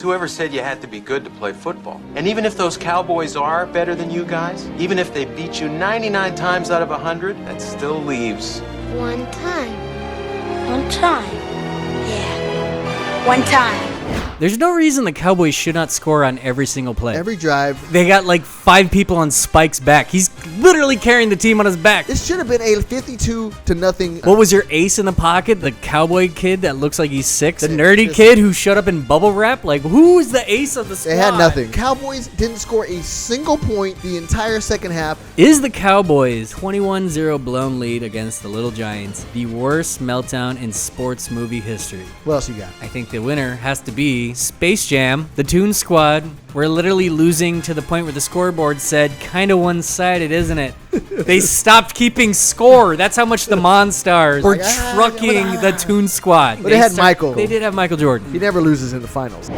Whoever said you had to be good to play football? And even if those Cowboys are better than you guys, even if they beat you 99 times out of 100, that still leaves... One time. Yeah. One time. There's no reason the Cowboys should not score on every single play. Every drive. They got like 5 people on Spike's back. He's literally carrying the team on his back. This should have been a 52-0. What was your ace in the pocket? The cowboy kid that looks like he's 6? The nerdy kid who showed up in bubble wrap? Like, who is the ace of the squad? They had nothing. Cowboys didn't score a single point the entire second half. Is the Cowboys' 21-0 blown lead against the Little Giants the worst meltdown in sports movie history? What else you got? I think the winner has to be Space Jam, the Toon Squad. We're literally losing to the point where the scoreboard said, kind of one-sided, isn't it? They stopped keeping score. That's how much the Monstars were trucking the Toon Squad. But they had Michael. They did have Michael Jordan. He never loses in the finals.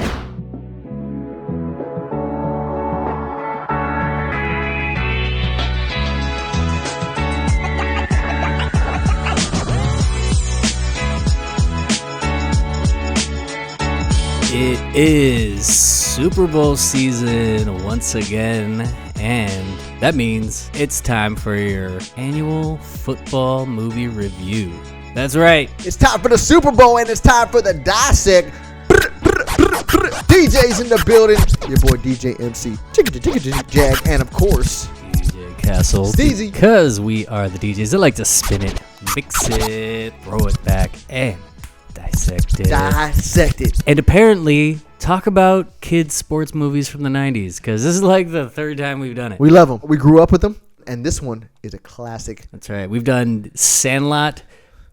It is Super Bowl season once again, and that means it's time for your annual football movie review. That's right. It's time for the Super Bowl, and it's time for the Dissect DJs in the building. Your boy DJ MC, Jag, and of course, DJ Castle. Steezy. Because we are the DJs that like to spin it, mix it, throw it back, and dissect it. And apparently talk about kids sports movies from the 90s, because this is like the third time we've done it. We love them. We grew up with them, and this one is a classic. That's right. We've done Sandlot,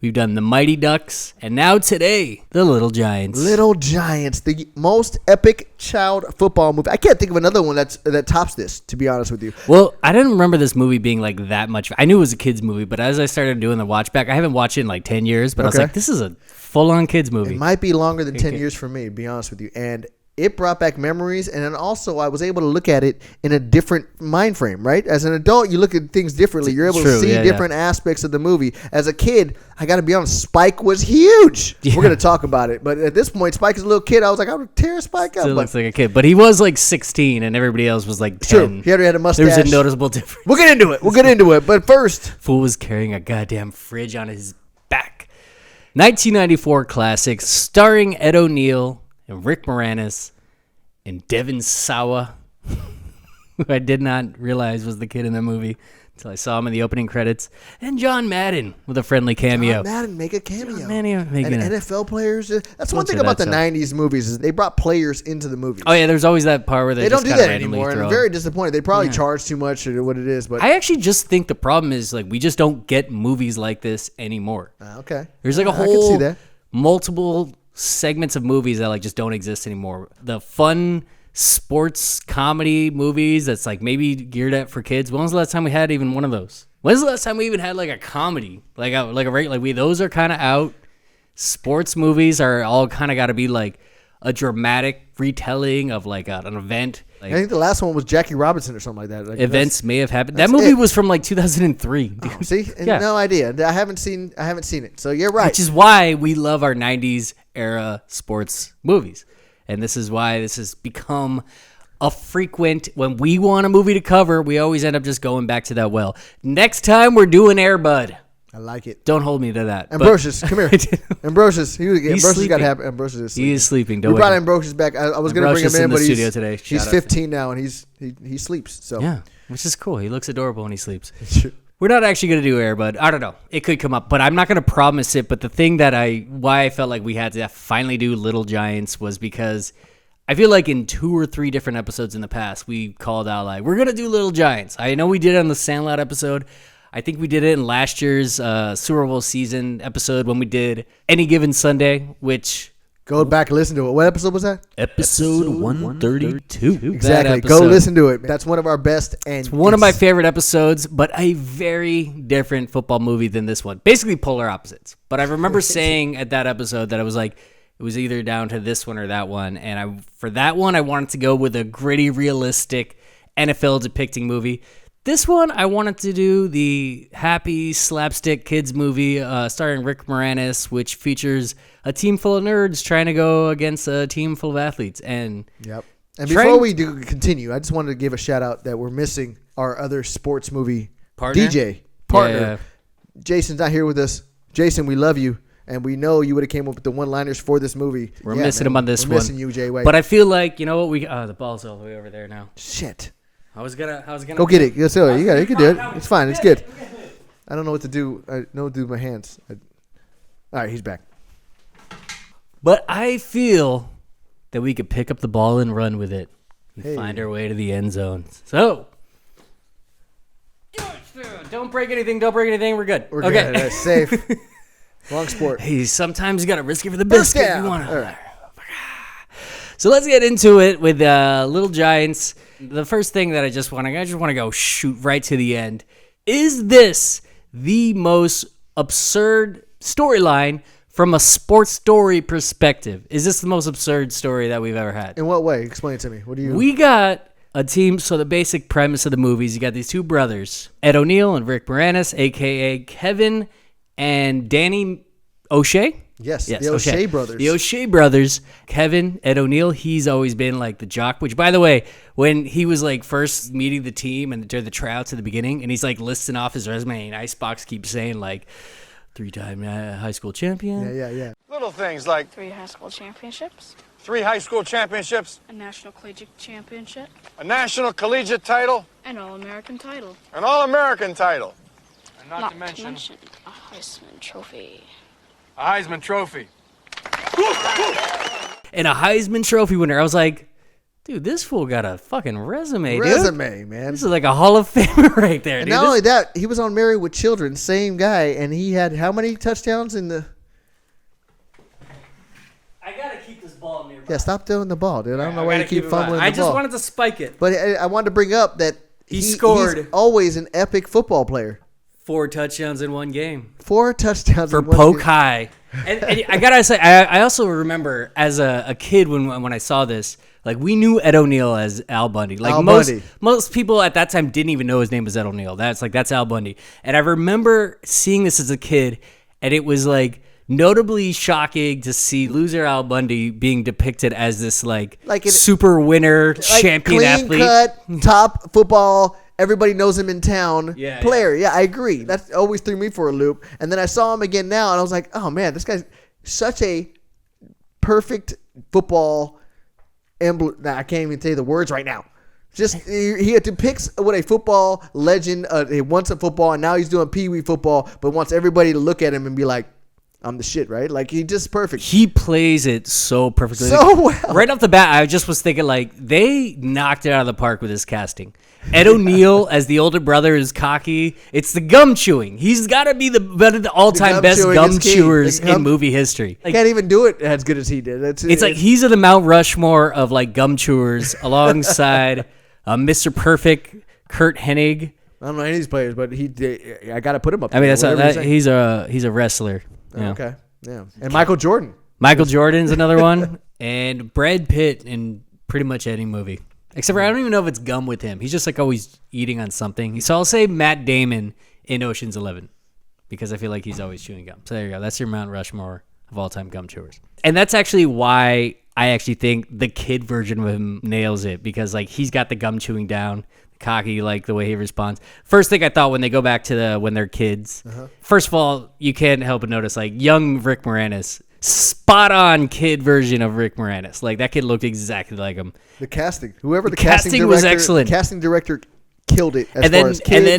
we've done The Mighty Ducks, and now today, The Little Giants. Little Giants, the most epic child football movie. I can't think of another one that tops this, to be honest with you. Well, I didn't remember this movie being like that much. I knew it was a kids movie, but as I started doing the watch back, I haven't watched it in like 10 years, but I was like, this is a full-on kids movie. It might be longer than 10 years for me, to be honest with you. And it brought back memories, and then also I was able to look at it in a different mind frame, right? As an adult, you look at things differently. You're able to see different aspects of the movie. As a kid, I got to be honest, Spike was huge. Yeah. We're going to talk about it. But at this point, Spike is a little kid. I was like, I would tear Spike up. Still looks like a kid. But he was like 16, and everybody else was like 10. True. He already had a mustache. There's a noticeable difference. We'll get into it. But first, fool was carrying a goddamn fridge on his back. 1994 classic starring Ed O'Neill and Rick Moranis and Devon Sawa, who I did not realize was the kid in the movie until I saw him in the opening credits, and John Madden with a friendly cameo. John Madden make a cameo. John Madden making and NFL players. That's one thing about the 90s movies is they brought players into the movies. Oh, yeah, there's always that part where they don't just do kinda that anymore, and I'm very disappointed. They probably charge too much or what it is. But I actually just think the problem is like we just don't get movies like this anymore. Okay. There's like a I can see whole that. multiple segments of movies that like just don't exist anymore. The fun sports comedy movies that's like maybe geared at for kids. When was the last time we had even one of those? When's the last time we even had like a comedy? Those are kind of out. Sports movies are all kind of got to be like a dramatic retelling of like an event. Like, I think the last one was Jackie Robinson or something like that. Like events may have happened. That movie was from like 2003. Dude. Oh, see, no idea. I haven't seen it. So you're right. Which is why we love our 90s era sports movies. And this is why this has become a frequent, when we want a movie to cover, we always end up just going back to that well. Next time we're doing Air Bud. I like it. Don't hold me to that. Ambrosius, come here. Ambrosius. Ambrosius got to have Ambrosius is sleeping. He is sleeping. We brought Ambrosius back. I was going to bring him in, but studio today. He's 15 now, and he sleeps. So yeah, which is cool. He looks adorable when he sleeps. We're not actually going to do Air Bud. I don't know. It could come up, but I'm not going to promise it. But the thing why I felt like we had to finally do Little Giants was because I feel like in 2 or 3 different episodes in the past, we called out like, we're going to do Little Giants. I know we did it on the Sandlot episode. I think we did it in last year's Super Bowl season episode when we did Any Given Sunday, which... Go back and listen to it. What episode was that? Episode 132. Exactly. Go listen to it. That's one of our best. And it's one of my favorite episodes, but a very different football movie than this one. Basically polar opposites. But I remember saying at that episode that I was like, it was either down to this one or that one. And for that one, I wanted to go with a gritty, realistic NFL depicting movie. This one, I wanted to do the happy slapstick kids movie starring Rick Moranis, which features a team full of nerds trying to go against a team full of athletes. And yep. And before we do continue, I just wanted to give a shout out that we're missing our other sports movie DJ partner. Yeah. Jason's not here with us. Jason, we love you. And we know you would have came up with the one-liners for this movie. We're missing him on this one. We're missing you, Jay White. But I feel like, you know what? The ball's all the way over there now. Shit. I was gonna go get it. Yes, sir. You got it. You can do it. It's fine. It's good. I don't know what to do. I know what to do with my hands. All right, he's back. But I feel that we could pick up the ball and run with it and find our way to the end zone. So, don't break anything. Don't break anything. We're good. We're good. That's safe. Long sport. Hey, sometimes you got to risk it for the biscuit. You want to. So let's get into it with Little Giants. The first thing that I just want to go shoot right to the end. Is this the most absurd storyline from a sports story perspective? Is this the most absurd story that we've ever had? In what way? Explain it to me. What do you? We got a team. So the basic premise of the movies, you got these two brothers, Ed O'Neill and Rick Moranis, a.k.a. Kevin and Danny O'Shea. Yes, the O'Shea brothers. The O'Shea brothers. Kevin, Ed O'Neill, he's always been like the jock, which, by the way, when he was like first meeting the team and during the tryouts at the beginning, and he's like listing off his resume, and Icebox keeps saying like 3-time high school champion. Yeah. Little things like 3 high school championships. 3 high school championships. A national collegiate championship. A national collegiate title. An All-American title. An All-American title. And Not to mention a Heisman Trophy. A Heisman Trophy. And a Heisman Trophy winner. I was like, dude, this fool got a fucking resume, man. This is like a Hall of Famer right there, and dude. not only that, he was on Married with Children, same guy, and he had how many touchdowns in the... I got to keep this ball nearby. Yeah, stop doing the ball, dude. I don't know why you keep fumbling the ball. I just wanted to spike it. But I wanted to bring up that he scored. He's always an epic football player. 4 touchdowns in one game. 4 touchdowns for in one Poke game. High. And I gotta say, I also remember as a kid when I saw this, like we knew Ed O'Neill as Al Bundy. Like most people at that time didn't even know his name was Ed O'Neill. That's Al Bundy. And I remember seeing this as a kid, and it was like notably shocking to see loser Al Bundy being depicted as this like super winner, champion athlete, clean cut, top football. Everybody knows him in town. Player. Yeah, I agree. That always threw me for a loop. And then I saw him again now, and I was like, oh, man, this guy's such a perfect football emblem. I can't even say the words right now. Just he depicts what a football legend, he wants a football, and now he's doing Pee-wee football, but wants everybody to look at him and be like, I'm the shit, right? Like, he just perfect. He plays it so perfectly. So well. Right off the bat, I just was thinking, like, they knocked it out of the park with his casting. Ed O'Neill as the older brother is cocky. It's the gum chewing. He's got to be the all-time best gum chewers in movie history. Like, can't even do it as good as he did. It's like he's in the Mount Rushmore of, like, gum chewers alongside Mr. Perfect, Kurt Hennig. I don't know any of these players, but I got to put him up there. I mean, he's a wrestler. Yeah. Okay. Yeah. And Michael Jordan. Michael Jordan's another one. And Brad Pitt in pretty much any movie. Except for I don't even know if it's gum with him. He's just like always eating on something. So I'll say Matt Damon in Ocean's 11 because I feel like he's always chewing gum. So there you go. That's your Mount Rushmore of all-time gum chewers. And that's actually why I actually think the kid version of him nails it because like he's got the gum chewing down. Cocky, like the way he responds. First thing I thought when they go back to when they're kids. First of all, you can't help but notice like young Rick Moranis, spot on kid version of Rick Moranis. Like that kid looked exactly like him. The casting, whoever the casting director, was excellent. Casting director killed it. And then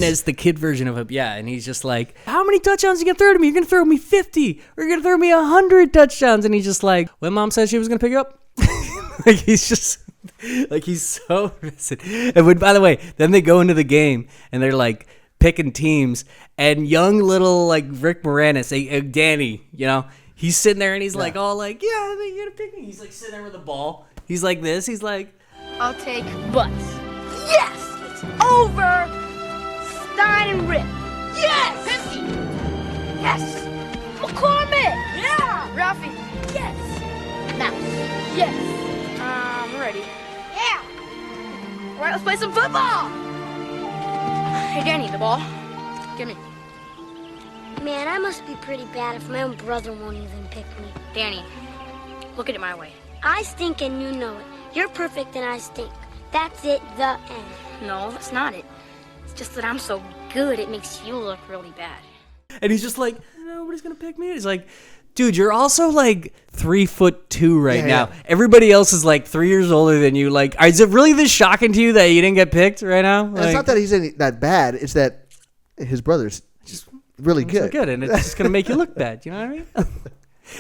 as the kid version of him, yeah, and he's just like, how many touchdowns are you gonna throw to me? You're gonna throw me 50, or you're gonna throw me 100 touchdowns, and he's just like, when mom said she was gonna pick you up, like he's just. Like he's so innocent. And by the way, then they go into the game and they're like picking teams and young little like Rick Moranis, Danny, you know, he's sitting there and he's like all like, yeah, you're gonna pick me. He's like sitting there with the ball. He's like this. He's like, I'll take butts. Yes, it's over. Stein and Rip. Yes. Pepsi. Yes. McCormick. Yeah. Ralphie. Yes. Mouse. Yes. I'm ready. Yeah. All right, let's play some football. Hey, Danny, the ball. Give me. Man, I must be pretty bad if my own brother won't even pick me. Danny, look at it my way. I stink and you know it. You're perfect and I stink. That's it, the end. No, that's not it. It's just that I'm so good, it makes you look really bad. And he's just like, nobody's gonna pick me. He's like, dude, you're also like 3'2" right now. Yeah. Everybody else is like 3 years older than you. Like, is it really this shocking to you that you didn't get picked right now? Like, it's not that he's that bad. It's that his brother's just really good. So good, and it's just gonna make you look bad. You know what I mean?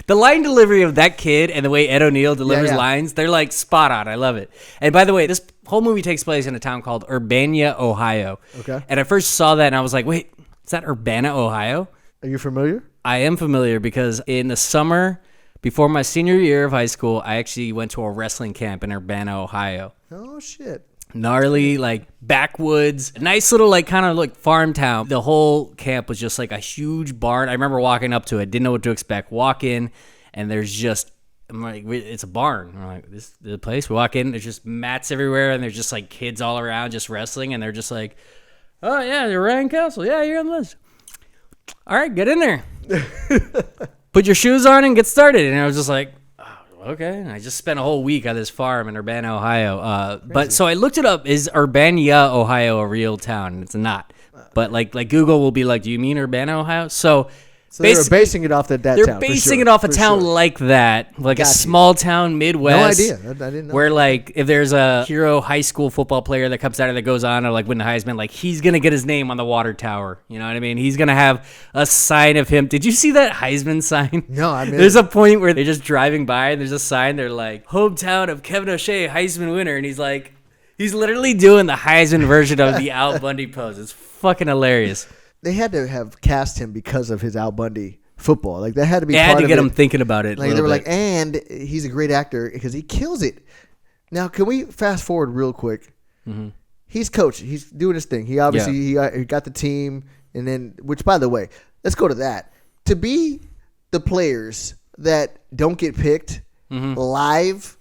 The line delivery of that kid and the way Ed O'Neill delivers lines, they're like spot on. I love it. And by the way, this whole movie takes place in a town called Urbana, Ohio. Okay. And I first saw that and I was like, wait, is that Urbana, Ohio? Are you familiar? I am familiar because in the summer before my senior year of high school, I actually went to a wrestling camp in Urbana, Ohio. Oh, shit. Gnarly, like backwoods, nice little like kind of like farm town. The whole camp was just like a huge barn. I remember walking up to it, didn't know what to expect. Walk in, and there's just, I'm like, it's a barn. I'm like, this is the place. We walk in, there's just mats everywhere, and there's just like kids all around just wrestling, and they're just like, oh yeah, you're Ryan Castle. Yeah, you're on the list. All right, get in there. Put your shoes on and get started. And I was just like, okay. And I just spent a whole week on this farm in Urbana, Ohio. But so I looked it up. Is Urbana, Ohio a real town? And it's not. But like Google will be like, do you mean Urbana, Ohio? So they were basing it off that town. They're basing it off a town like that, like a small town Midwest. No idea. I didn't know. Where like if there's a hero high school football player that comes out of that goes on to like win the Heisman, like he's gonna get his name on the water tower. You know what I mean? He's gonna have a sign of him. Did you see that Heisman sign? No, I mean there's a point where they're just driving by and there's a sign. They're like hometown of Kevin O'Shea, Heisman winner, and he's like, he's literally doing the Heisman version of the Al Bundy pose. It's fucking hilarious. They had to have cast him because of his Al Bundy football. Like that had to be. They had to get him thinking about it. Like they were like, and he's a great actor because he kills it. Now, can we fast forward real quick? Mm-hmm. He's coaching. He's doing his thing. He obviously he got the team, and then which by the way, let's go to that. To be the players that don't get picked live.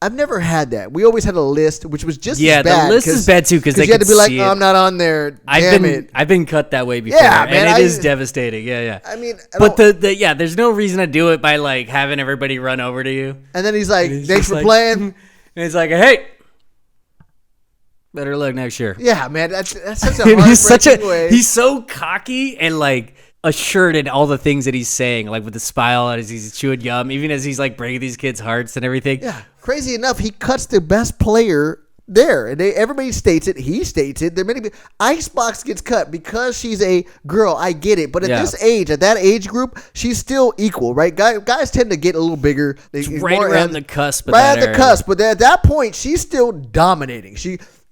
I've never had that. We always had a list, which was just as bad. Yeah, the list is bad too because they you had to be like, oh, I'm not on there. Damn it. I've been cut that way before, and it is devastating. Yeah. I mean, but there's no reason to do it by like having everybody run over to you. And then he's like, thanks for playing. And he's like, hey, better luck next year. Yeah, man, that's such a heartbreaking way. He's so cocky and like assured in all the things that he's saying, like with the smile as he's chewing gum, even as he's like breaking these kids' hearts and everything. Yeah, crazy enough, he cuts the best player there, and everybody states it. He states it. There many Icebox gets cut because she's a girl. I get it, but at this age, at that age group, she's still equal, right? Guys tend to get a little bigger. Right around the cusp. Right at the cusp, but at that point, she's still dominating.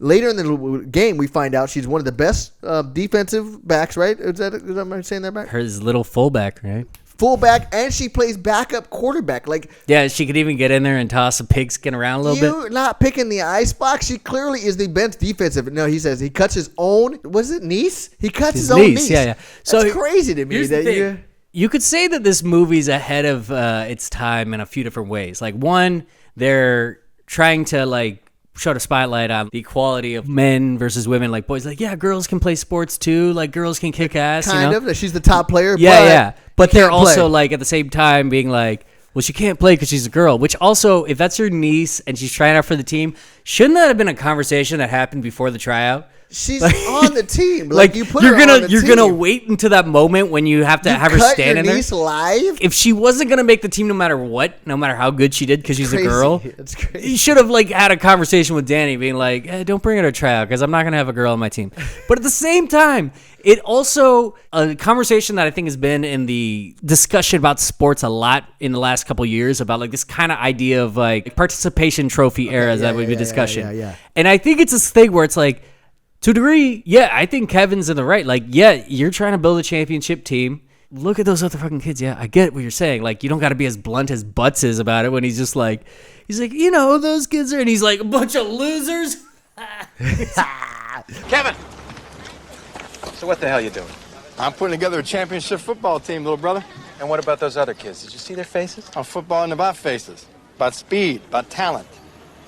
Later in the game, we find out she's one of the best defensive backs, right? Am I saying that back? His little fullback, right? Fullback, and she plays backup quarterback. Like, yeah, she could even get in there and toss a pigskin around a little bit. You're not picking the Icebox. She clearly is the best defensive. No, he says he cuts his own. Was it niece? He cuts his own niece. Yeah. So that's crazy to me. That you could say that this movie's ahead of its time in a few different ways. Like one, they're trying to like showed a spotlight on the equality of men versus women. Like boys, like girls can play sports too. Like girls can kick ass. Kind of. She's the top player. Yeah. But they're also like at the same time being like, well, she can't play because she's a girl. Which also, if that's your niece and she's trying out for the team, shouldn't that have been a conversation that happened before the tryout? She's on the team. Like you put her on the team. You're gonna wait until that moment when you have to have her stand in there. Niece live. If she wasn't gonna make the team, no matter what, no matter how good she did, because she's a girl, it's crazy. You should have like had a conversation with Danny, being like, hey, "Don't bring her to tryout because I'm not gonna have a girl on my team." But at the same time, it also a conversation that I think has been in the discussion about sports a lot in the last couple of years about like this kind of idea of like participation trophy eras that we've been discussing. Yeah. And I think it's this thing where it's like, to a degree, I think Kevin's in the right. Like, you're trying to build a championship team. Look at those other fucking kids. Yeah, I get what you're saying. Like, you don't got to be as blunt as Butts is about it when he's just like, those kids are, and he's like, a bunch of losers. Kevin! So what the hell you doing? I'm putting together a championship football team, little brother. And what about those other kids? Did you see their faces? Oh, football isn't about faces. About speed, about talent.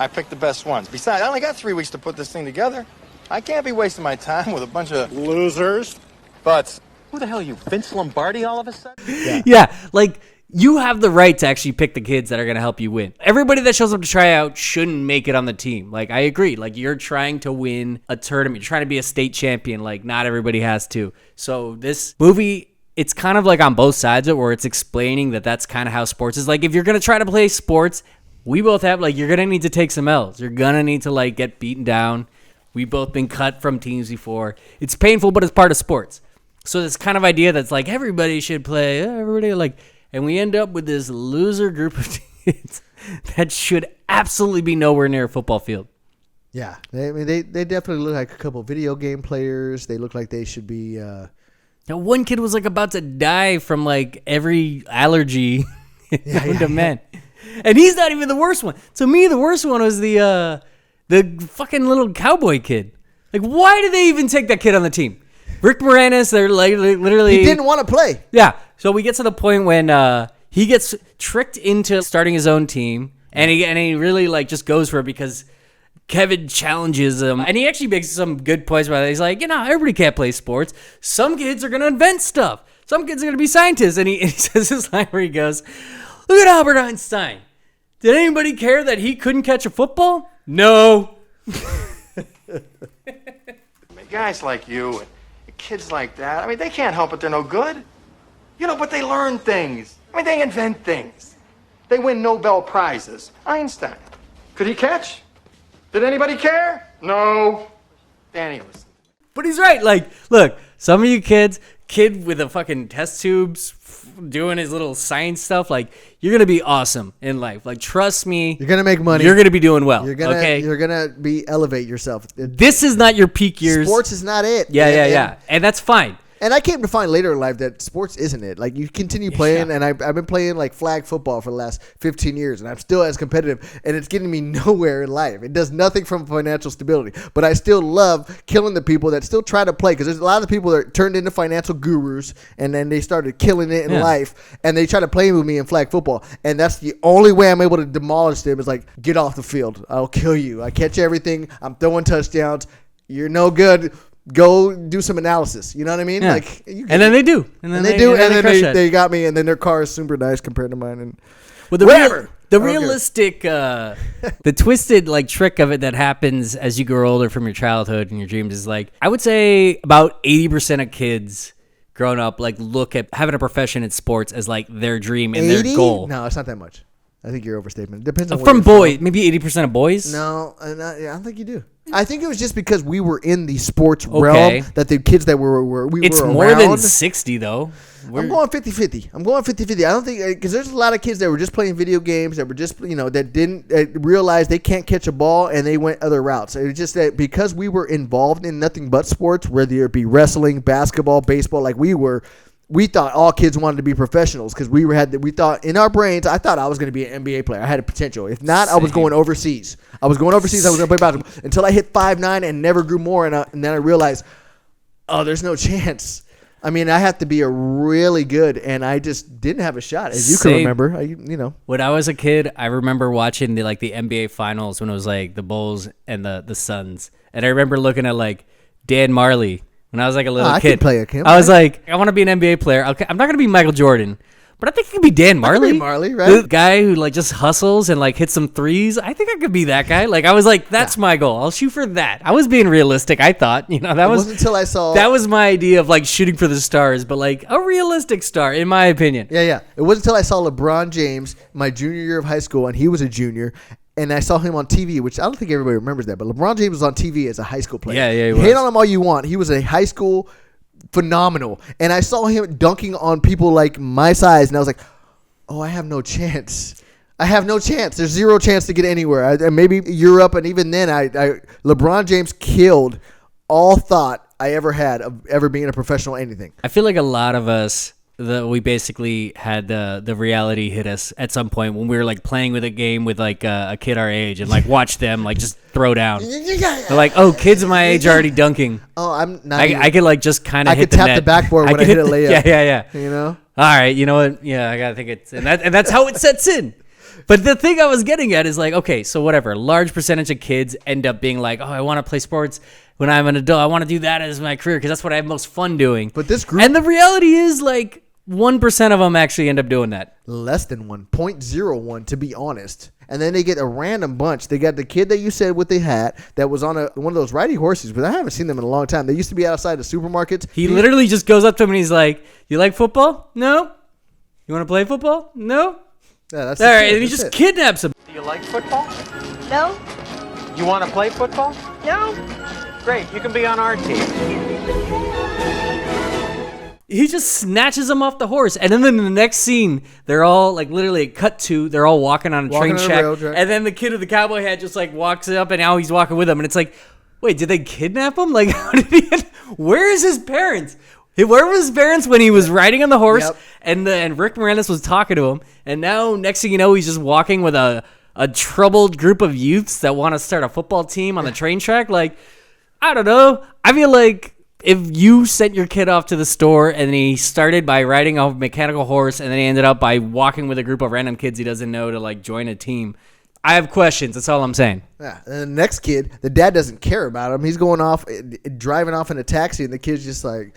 I picked the best ones. Besides, I only got 3 weeks to put this thing together. I can't be wasting my time with a bunch of Losers. butts. Who the hell are you, Vince Lombardi all of a sudden? Yeah, like you have the right to actually pick the kids that are going to help you win. Everybody that shows up to try out shouldn't make it on the team. Like, I agree. Like, you're trying to win a tournament. You're trying to be a state champion. Like, not everybody has to. So this movie, it's kind of like on both sides of it, where it's explaining that that's kind of how sports is. Like, if you're going to try to play sports, we both have, like, you're going to need to take some L's. You're going to need to, like, get beaten down. We've both been cut from teams before. It's painful, but it's part of sports. So this kind of idea that's like everybody should play, everybody like, and we end up with this loser group of kids that should absolutely be nowhere near a football field. Yeah, they definitely look like a couple video game players. They look like they should be. Now, one kid was like about to die from like every allergy known to man, and he's not even the worst one. To me, the worst one was the fucking little cowboy kid. Like, why did they even take that kid on the team? Rick Moranis, they're like literally. He didn't want to play. Yeah. So we get to the point when he gets tricked into starting his own team, and he really like just goes for it because Kevin challenges him, and he actually makes some good points about it. He's like, everybody can't play sports. Some kids are gonna invent stuff. Some kids are gonna be scientists, and he says this line where he goes, "Look at Albert Einstein. Did anybody care that he couldn't catch a football? No." Guys like you and kids like that, I mean, they can't help it. They're no good. But they learn things. I mean, they invent things. They win Nobel Prizes. Einstein. Could he catch? Did anybody care? No. Danny, listen. But he's right. Like, look, some of you kid with a fucking test tubes doing his little science stuff, like, you're going to be awesome in life. Like, trust me. You're going to make money. You're going to be doing well. You're going to elevate yourself. This is not your peak years. Sports is not it. Yeah. And that's fine. And I came to find later in life that sports isn't it. Like, you continue playing, and I've been playing, like, flag football for the last 15 years, and I'm still as competitive, and it's getting me nowhere in life. It does nothing from financial stability. But I still love killing the people that still try to play, because there's a lot of people that turned into financial gurus, and then they started killing it in life, and they try to play with me in flag football. And that's the only way I'm able to demolish them is, like, get off the field. I'll kill you. I catch everything. I'm throwing touchdowns. You're no good. Go do some analysis. You know what I mean? Yeah. Like, and then they do. And then they got me, and then their car is super nice compared to mine. And the realistic, the twisted like trick of it that happens as you grow older from your childhood and your dreams is like, I would say about 80% of kids growing up like look at having a profession in sports as like their dream and 80? their goal. No, it's not that much. I think you're overstatement. It depends on from boys, maybe 80% of boys. No, I don't think you do. I think it was just because we were in the sports realm that the kids that we were it's around. More than 60 though. I'm going 50-50. I don't think because there's a lot of kids that were just playing video games that were just that didn't realize they can't catch a ball and they went other routes. It was just that because we were involved in nothing but sports, whether it be wrestling, basketball, baseball, like we were. We thought all kids wanted to be professionals because we thought in our brains, I thought I was going to be an NBA player. I had a potential. If not, I was going overseas. I was going to play basketball until I hit 5'9" and never grew more. And then I realized, there's no chance. I mean, I have to be a really good, and I just didn't have a shot, as you can remember. When I was a kid, I remember watching the NBA Finals when it was like the Bulls and the Suns, and I remember looking at like Dan Marley. When I was like a little kid, I was like, I want to be an NBA player. Okay, I'm not going to be Michael Jordan, but I think I could be Dan Marley. Right? The guy who like just hustles and like hits some threes. I think I could be that guy. Like I was like, that's my goal. I'll shoot for that. I was being realistic. I thought, wasn't until I saw that was my idea of like shooting for the stars, but like a realistic star, in my opinion. Yeah. It wasn't until I saw LeBron James my junior year of high school, and he was a junior. And I saw him on TV, which I don't think everybody remembers that, but LeBron James was on TV as a high school player. Yeah, he was. Hate on him all you want. He was a high school phenomenal. And I saw him dunking on people like my size, and I was like, I have no chance. There's zero chance to get anywhere. Maybe Europe, and even then, LeBron James killed all thought I ever had of ever being a professional anything. I feel like a lot of us... we basically had the reality hit us at some point when we were like playing with a game with like a kid our age and like watch them like just throw down. They're like, kids my age are already dunking. I'm not. I could like just kind of hit the net. I could tap the backboard when I hit a layup. Yeah. You know. All right, you know what? Yeah, I gotta think it's and that's how it sets in. But the thing I was getting at is like, okay, so whatever. A large percentage of kids end up being like, oh, I want to play sports when I'm an adult. I want to do that as my career because that's what I have most fun doing. But this group... And the reality is like 1% of them actually end up doing that. Less than 1.01 to be honest. And then they get a random bunch. They got the kid that you said with the hat that was on one of those riding horses, but I haven't seen them in a long time. They used to be outside the supermarkets. He literally just goes up to him and he's like, you like football? No? You want to play football? No? Yeah, that's all right, and he just kidnaps him. Do you like football? No? You want to play football? No? Great, you can be on our team. He just snatches him off the horse. And then in the next scene, they're all like literally cut to, they're all walking on a train track. And then the kid with the cowboy hat just like walks up and now he's walking with him. And it's like, wait, did they kidnap him? Like, how did he where is his parents? Where were his parents when he was riding on the horse? Yep. And Rick Moranis was talking to him. And now, next thing you know, he's just walking with a troubled group of youths that want to start a football team on the train track. Like, I don't know. I feel like if you sent your kid off to the store and he started by riding a mechanical horse and then he ended up by walking with a group of random kids he doesn't know to like join a team, I have questions. That's all I'm saying. Yeah. And the next kid, the dad doesn't care about him. He's going off, driving off in a taxi, and the kid's just like...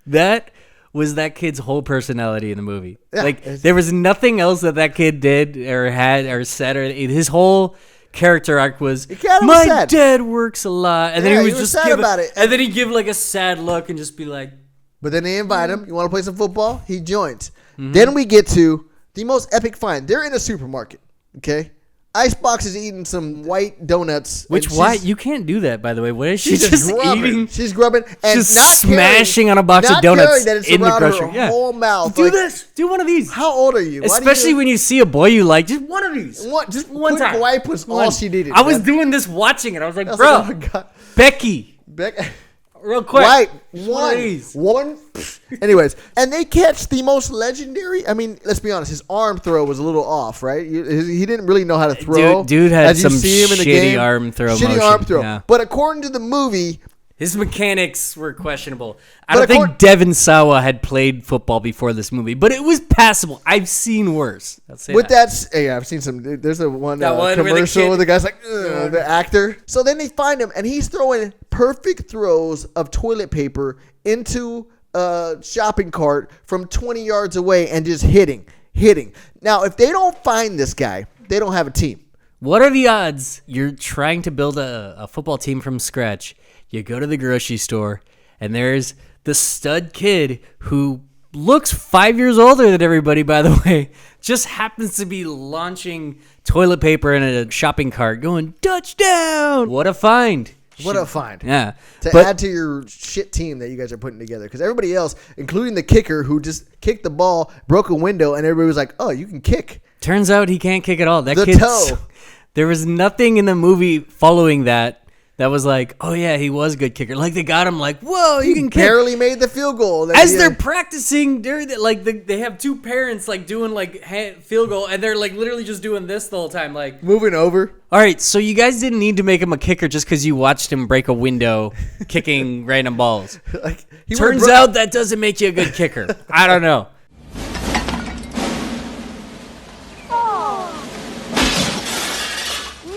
That was that kid's whole personality in the movie. Yeah, like, there was nothing else that kid did or had or said. Or his whole character arc was, my sad. dad works a lot. And then he was just sad about it. And then he'd give like a sad look and just be like. But then they invite him. You want to play some football? He joins. Mm-hmm. Then we get to the most epic find. They're in a supermarket. Okay. Icebox is eating some white donuts. Which white? You can't do that, by the way. What is she just eating? She's grubbing and just not smashing on a box of donuts that it's in the around grocery. Her whole mouth. Do this. Do one of these. How old are you? Especially when you see a boy you like. Just one of these. Just one time. Wipe was all she needed. I was doing this watching it. I was like, bro, oh my God. Becky. Real quick. Right. One of these. One. Anyways, and they catch the most legendary. I mean, let's be honest. His arm throw was a little off, right? He didn't really know how to throw. Dude had some shitty arm throw. Shitty arm throw. Yeah. But according to the movie, his mechanics were questionable. I don't think Devon Sawa had played football before this movie, but it was passable. I've seen worse. Yeah, I've seen some. There's a one commercial where the guy's like, the actor. So then they find him, and he's throwing perfect throws of toilet paper into a shopping cart from 20 yards away and just hitting. Now, if they don't find this guy, they don't have a team. What are the odds you're trying to build a football team from scratch? You go to the grocery store, and there's the stud kid who looks 5 years older than everybody, by the way, just happens to be launching toilet paper in a shopping cart going, touchdown! What a find. What a find. Yeah. To add to your shit team that you guys are putting together. Because everybody else, including the kicker who just kicked the ball, broke a window, and everybody was like, oh, you can kick. Turns out he can't kick at all. That the kid's, toe. There was nothing in the movie following that was like, oh yeah, he was a good kicker. Like they got him like, whoa, you can kick. Barely made the field goal. As they're practicing, they have two parents like doing like field goal, and they're like literally just doing this the whole time, like moving over. All right, so you guys didn't need to make him a kicker just because you watched him break a window kicking random balls. Turns out that doesn't make you a good kicker. I don't know.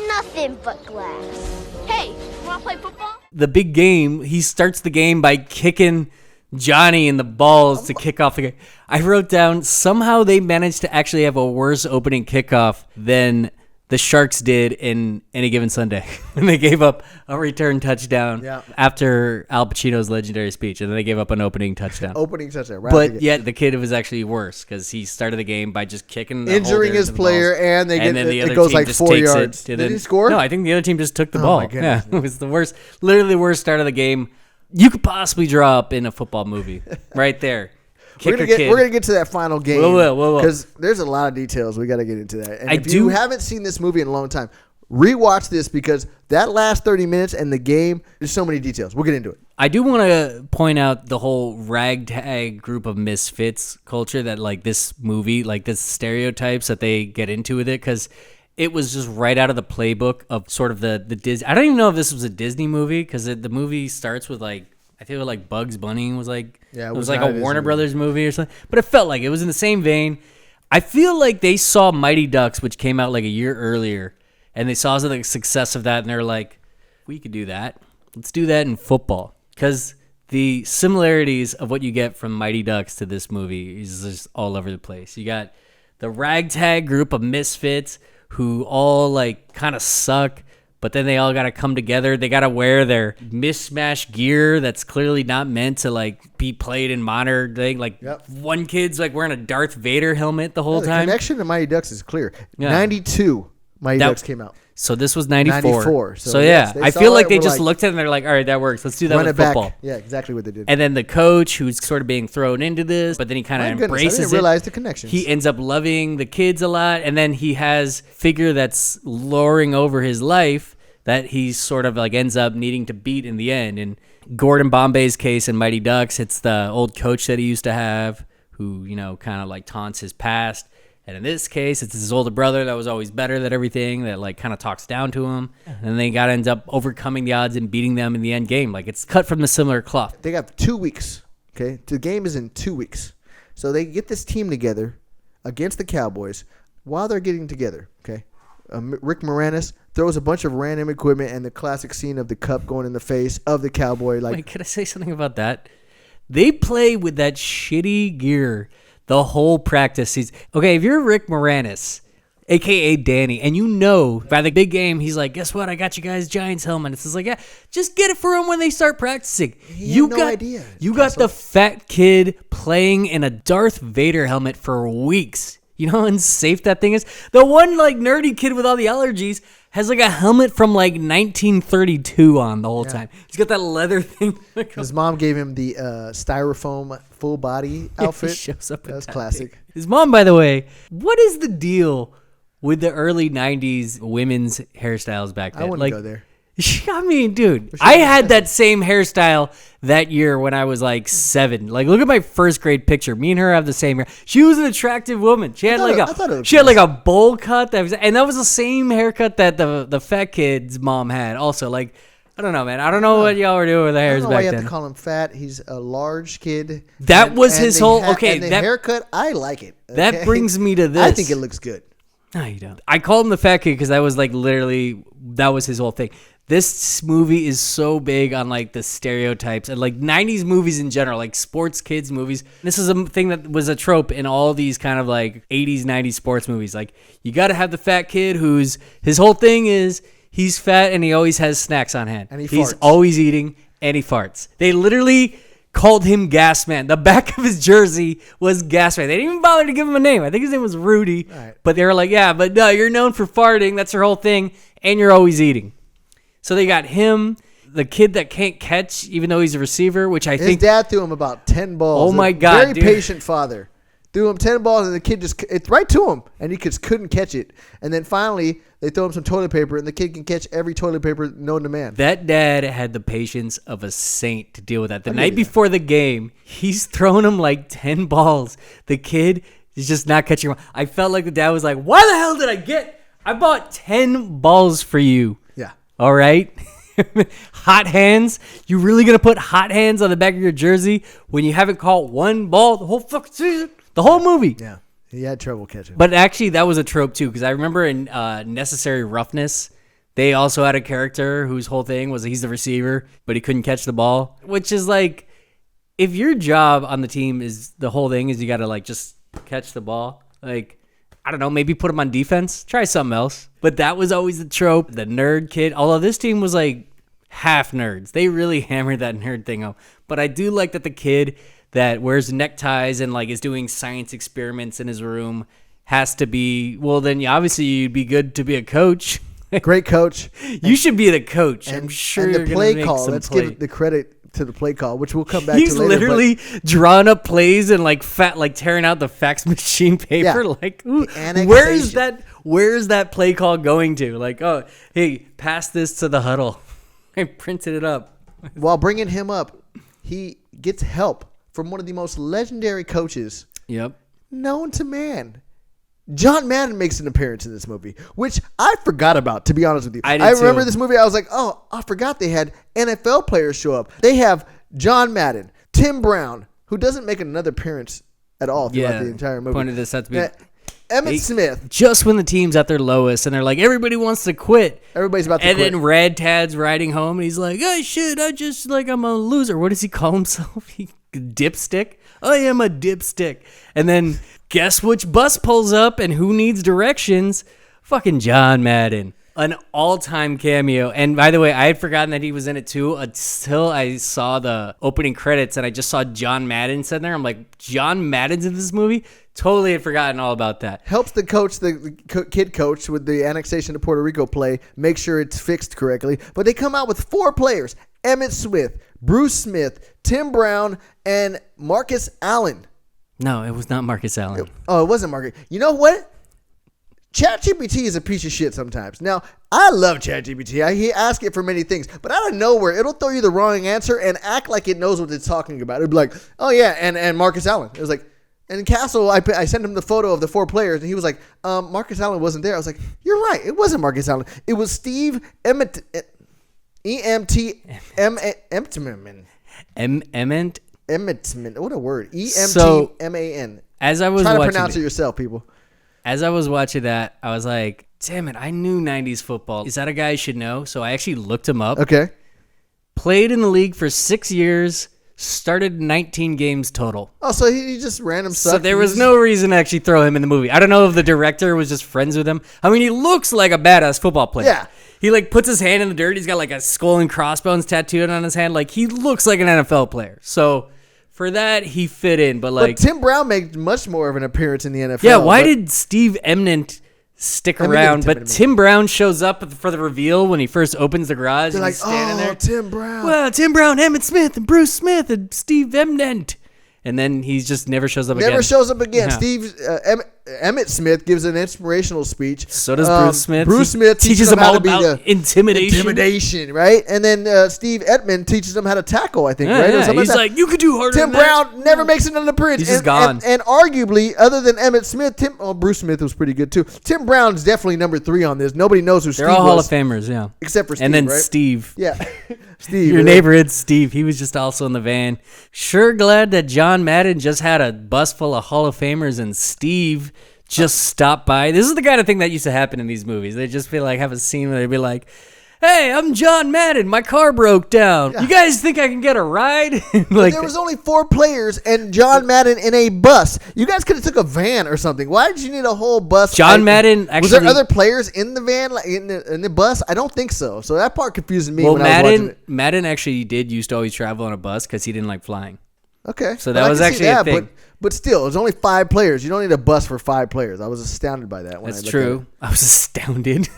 Nothing but glass. Hey, wanna play football? The big game, he starts the game by kicking Johnny in the balls to kick off the game. I wrote down, somehow they managed to actually have a worse opening kickoff than the Sharks did in Any Given Sunday. And they gave up a return touchdown after Al Pacino's legendary speech. And then they gave up an opening touchdown. Right, but yet the kid was actually worse because he started the game by just kicking injuring his player, and it goes like 4 yards. Did he score? No, I think the other team just took the ball. Yeah, it was the worst, literally the worst start of the game you could possibly draw up in a football movie. Right there. We're gonna get to that final game because there's a lot of details. We got to get into that. And if you haven't seen this movie in a long time, rewatch this because that last 30 minutes and the game, there's so many details. We'll get into it. I do want to point out the whole ragtag group of misfits culture that like this movie, like this stereotypes that they get into with it, because it was just right out of the playbook of sort of the Disney. I don't even know if this was a Disney movie because the movie starts with like, I think it was like Bugs Bunny was like, it was like a Warner Brothers movie or something. But it felt like it was in the same vein. I feel like they saw Mighty Ducks, which came out like a year earlier, and they saw the success of that, and they're like, we could do that. Let's do that in football. Because the similarities of what you get from Mighty Ducks to this movie is just all over the place. You got the ragtag group of misfits who all like kind of suck, but then they all got to come together. They got to wear their mismatched gear that's clearly not meant to like be played in modern thing. Like one kid's like wearing a Darth Vader helmet the whole time. The connection to Mighty Ducks is clear. 92 Mighty Ducks came out. So this was 94. So yes, I feel like they just looked at it and they're like, all right, that works. Let's do that with football. Yeah, exactly what they did. And then the coach, who's sort of being thrown into this, but then he kind of embraces I didn't realize the connections. He ends up loving the kids a lot. And then he has figure that's luring over his life that he sort of like ends up needing to beat in the end. And Gordon Bombay's case in Mighty Ducks, it's the old coach that he used to have who, you know, kind of like taunts his past. And in this case, it's his older brother that was always better at everything, that like kind of talks down to him. And they got to end up overcoming the odds and beating them in the end game. Like it's cut from the similar cloth. They got 2 weeks. Okay, the game is in 2 weeks. So they get this team together against the Cowboys while they're getting together. Okay, Rick Moranis throws a bunch of random equipment and the classic scene of the cup going in the face of the cowboy. Like, wait, can I say something about that? They play with that shitty gear the whole practice season. Okay, if you're Rick Moranis, a.k.a. Danny, and you know by the big game, he's like, guess what? I got you guys Giants helmet. It's just like, yeah, just get it for them when they start practicing. You got no idea. You got the fat kid playing in a Darth Vader helmet for weeks. You know how unsafe that thing is? The one like nerdy kid with all the allergies has like a helmet from like 1932 on the whole time. He's got that leather thing. His mom gave him the styrofoam full body outfit. He shows up. That's classic. Thing. His mom, by the way, what is the deal with the early 90s women's hairstyles back then? I wouldn't go there. I mean, dude, I had that same hairstyle that year when I was like 7. Like, look at my first grade picture. Me and her have the same hair. She was an attractive woman. She had like a bowl cut and that was the same haircut that the fat kid's mom had. Also, like, I don't know, man. I don't know what y'all were doing with the hairs back then. I don't know why you have to call him fat. He's a large kid. That was his whole okay. And the haircut, I like it. Okay? That brings me to this. I think it looks good. No, you don't. I called him the fat kid because that was like literally that was his whole thing. This movie is so big on like the stereotypes and like 90s movies in general, like sports kids movies. This is a thing that was a trope in all these kind of like 80s, 90s sports movies. Like you got to have the fat kid who's his whole thing is he's fat and he always has snacks on hand. And he's always eating and he farts. They literally called him Gas Man. The back of his jersey was Gas Man. They didn't even bother to give him a name. I think his name was Rudy. Right. But they were like, yeah, but no, you're known for farting. That's your whole thing. And you're always eating. So they got him, the kid that can't catch, even though he's a receiver, which I think... His dad threw him about 10 balls. Oh, my God, Very patient father. Threw him 10 balls, and the kid just... It's right to him, and he just couldn't catch it. And then finally, they throw him some toilet paper, and the kid can catch every toilet paper known to man. That dad had the patience of a saint to deal with that. The night before the game, he's throwing him like 10 balls. The kid is just not catching him. I felt like the dad was like, why the hell did I get... I bought 10 balls for you. Yeah. All right. Hot hands. You really going to put hot hands on the back of your jersey when you haven't caught one ball the whole fucking season? The whole movie. Yeah. He had trouble catching. But actually, that was a trope, too, because I remember in Necessary Roughness, they also had a character whose whole thing was he's the receiver, but he couldn't catch the ball, which is like, if your job on the team is the whole thing is you got to, like, just catch the ball, like, I don't know, maybe put him on defense. Try something else. But that was always the trope. The nerd kid. Although this team was like half nerds. They really hammered that nerd thing up. But I do like that the kid that wears neckties and like is doing science experiments in his room has to be, well, then obviously you'd be good to be a coach. Great coach. You should be the coach. I'm sure you're going to make some Let's give the credit to the play call, which we'll come back to later. He's literally drawing up plays and like tearing out the fax machine paper. Yeah. Like, where's that play call going to? Like, oh, hey, pass this to the huddle. I printed it up. While bringing him up, he gets help from one of the most legendary coaches. Yep. Known to man. John Madden makes an appearance in this movie, which I forgot about, to be honest with you. I remember this movie. I was like, oh, I forgot they had NFL players show up. They have John Madden, Tim Brown, who doesn't make another appearance at all throughout the entire movie. Pointed this out to be. Emmitt Smith. Just when the team's at their lowest and they're like, everybody wants to quit. Everybody's about to quit. quit. And then Red Tad's riding home and he's like, I'm a loser. What does he call himself? Dipstick? I am a dipstick. And then guess which bus pulls up and who needs directions? Fucking John Madden. An all-time cameo. And by the way, I had forgotten that he was in it too until I saw the opening credits and I just saw John Madden sitting there. I'm like, John Madden's in this movie? Totally had forgotten all about that. Helps the coach, the kid coach with the annexation to Puerto Rico play, make sure it's fixed correctly. But they come out with 4 players: Emmitt Smith, Bruce Smith, Tim Brown, and Marcus Allen. No, it was not Marcus Allen. Oh, it wasn't Marcus. You know what? ChatGPT is a piece of shit sometimes. Now, I love ChatGPT. I ask it for many things, but out of nowhere, it'll throw you the wrong answer and act like it knows what it's talking about. It'll be like, oh yeah, and Marcus Allen. It was like, and in Castle, I sent him the photo of the 4 players, and he was like, Marcus Allen wasn't there. I was like, you're right, it wasn't Marcus Allen. It was Steve Emmet. Emmittman. What a word. EMTMAN. As I was trying to watching pronounce it yourself, people. As I was watching that, I was like, damn it, I knew 90s football. Is that a guy I should know? So I actually looked him up. Okay. Played in the league for 6 years, started 19 games total. Oh, so he just random sucked. So there was no reason to actually throw him in the movie. I don't know if the director was just friends with him. I mean, he looks like a badass football player. Yeah. He like puts his hand in the dirt. He's got like a skull and crossbones tattooed on his hand. Like he looks like an NFL player. So for that, he fit in. But Tim Brown made much more of an appearance in the NFL. Yeah, why did Steve Emnant stick around? But Tim Brown shows up for the reveal when he first opens the garage. They're and like, he's standing there. Tim Brown. Well, Tim Brown, Emmitt Smith, and Bruce Smith, and Steve Emnant. And then he just never shows up again. Never shows up again. Yeah. Steve Emmitt Smith gives an inspirational speech. So does Bruce Smith. Bruce Smith teaches him all about intimidation. Right? And then Steve Edmond teaches him how to tackle, I think, right? Yeah. He's like, you could do harder Tim than that. Brown never makes another appearance. He's just gone. And arguably, other than Emmitt Smith, Bruce Smith was pretty good too. Tim Brown's definitely number 3 on this. Nobody knows who Steve was. They're all Hall of Famers, yeah. Except for Steve, and then right? Steve. Yeah. Steve. Your neighborhood Steve. He was just also in the van. Sure glad that John Madden just had a bus full of Hall of Famers and Steve just stopped by. This is the kind of thing that used to happen in these movies. They'd just be like, have a scene where they'd be like, hey, I'm John Madden. My car broke down. You guys think I can get a ride? Like, there was only 4 players and John Madden in a bus. You guys could have took a van or something. Why did you need a whole bus? John Madden actually... Was there other players in the van, like in the bus? I don't think so. So that part confused me when I was watching it. Madden actually used to always travel on a bus because he didn't like flying. Okay. So that was actually a thing. But still, there's only 5 players. You don't need a bus for 5 players. I was astounded by that. That's true. I was astounded.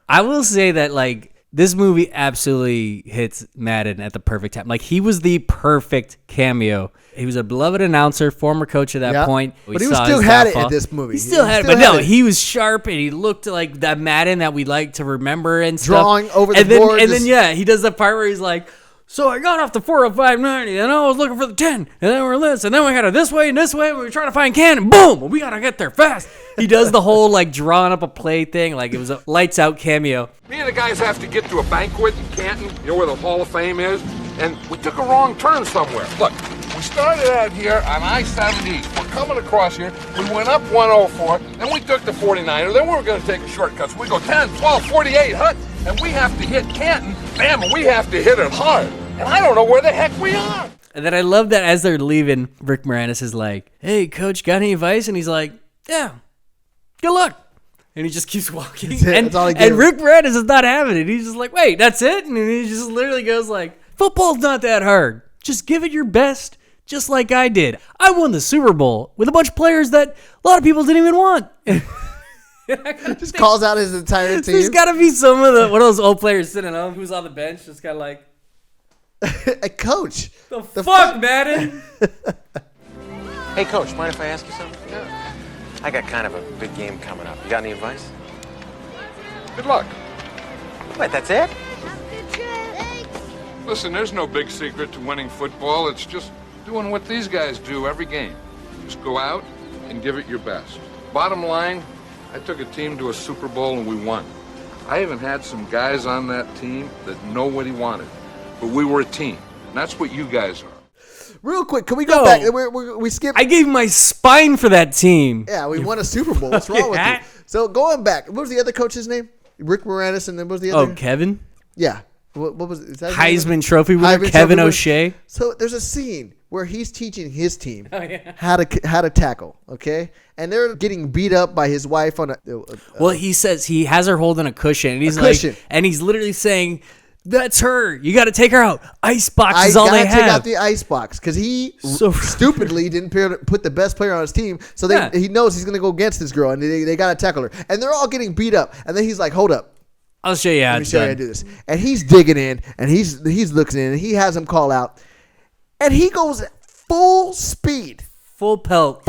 I will say that, like, this movie absolutely hits Madden at the perfect time. Like, he was the perfect cameo. He was a beloved announcer, former coach at that point. But he still had it in this movie. He still had it. But no, he was sharp, and he looked like that Madden that we like to remember and stuff. Drawing over the board. And then, yeah, he does the part where he's like, so I got off the 40590, and I was looking for the 10, and then we're this, and then we got it this way, and we were trying to find Cannon. Boom! We gotta get there fast. He does the whole like drawing up a play thing, like it was a lights out cameo. Me and the guys have to get to a banquet in Canton, you know where the Hall of Fame is, and we took a wrong turn somewhere. Look, we started out here on I-70. We're coming across here. We went up 104, then we took the 49er. Then we were going to take a shortcut. So we go 10, 12, 48, Hut, and we have to hit Canton. Bam, and we have to hit it hard. And I don't know where the heck we are. And then I love that as they're leaving, Rick Moranis is like, hey, coach, got any advice? And he's like, yeah, good luck. And he just keeps walking. And Rick Moranis is not having it. He's just like, wait, that's it? And he just literally goes like, football's not that hard. Just give it your best, just like I did. I won the Super Bowl with a bunch of players that a lot of people didn't even want. Just calls out his entire team. There's got to be one of those old players sitting home who's on the bench, just kind of like, a coach. The fuck, Madden? Hey, coach, mind if I ask you something? Yeah. I got kind of a big game coming up. You got any advice? Good luck. Wait, that's it? Listen, there's no big secret to winning football. It's just doing what these guys do every game. Just go out and give it your best. Bottom line, I took a team to a Super Bowl and we won. I even had some guys on that team that nobody wanted. But we were a team. And that's what you guys are. Real quick, can we go back? We skipped. I gave my spine for that team. Yeah, we won a Super Bowl. What's wrong with you? So going back, what was the other coach's name? Rick Moranis, and then what was the other? Oh, Kevin? Yeah. What was it? Is that Heisman Trophy winner, Kevin O'Shea. So there's a scene where he's teaching his team how to tackle, okay? And they're getting beat up by his wife on a well, he says he has her holding a cushion, and he's and he's literally saying, "That's her. You got to take her out. Ice box is all they have. Take out the ice box," because he stupidly didn't put the best player on his team, so he knows he's gonna go against this girl, and they got to tackle her, and they're all getting beat up, and then he's like, "Hold up. I'll show you how to do this." And he's digging in, and he's looking in, and he has him call out, and he goes full speed, full pelt.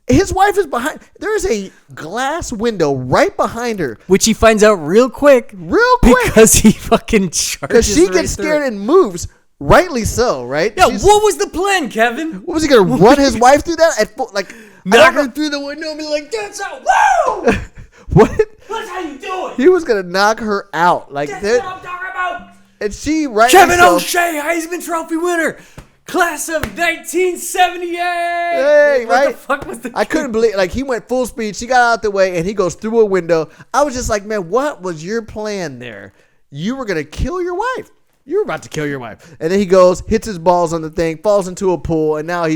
His wife is behind. There's a glass window right behind her, which he finds out real quick, because he fucking charges. Because she gets scared and moves. Rightly so, right? Yeah. What was the plan, Kevin? What was he gonna run his wife through that? Knock her through the window and be like, "That's out!" Woo! What? That's how you do it. He was gonna knock her out. That's what I'm talking about. And she Kevin O'Shea, Heisman Trophy winner, class of 1978. Hey, what right? The fuck was the I couldn't believe. He went full speed. She got out the way, and he goes through a window. I was just like, man, what was your plan there? You were gonna kill your wife. You were about to kill your wife. And then he goes, hits his balls on the thing, falls into a pool, and now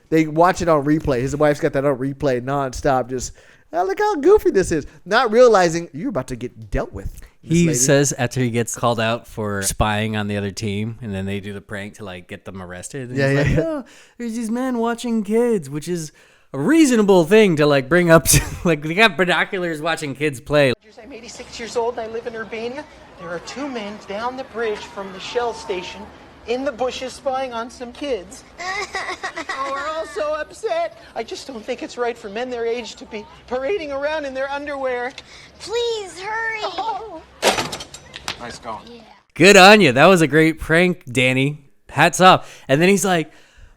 they watch it on replay. His wife's got that on replay nonstop. Just look how goofy this is. Not realizing you're about to get dealt with. He says after he gets called out for spying on the other team, and then they do the prank to get them arrested. And he's oh, there's these men watching kids, which is a reasonable thing to bring up. They got binoculars watching kids play. I'm 86 years old and I live in Urbania. There are two men down the bridge from the Shell station in the bushes spying on some kids. Oh, we're all so upset. I just don't think it's right for men their age to be parading around in their underwear. Please, hurry. Oh. Nice going. Yeah. Good on you. That was a great prank, Danny. Hats off. And then he's like,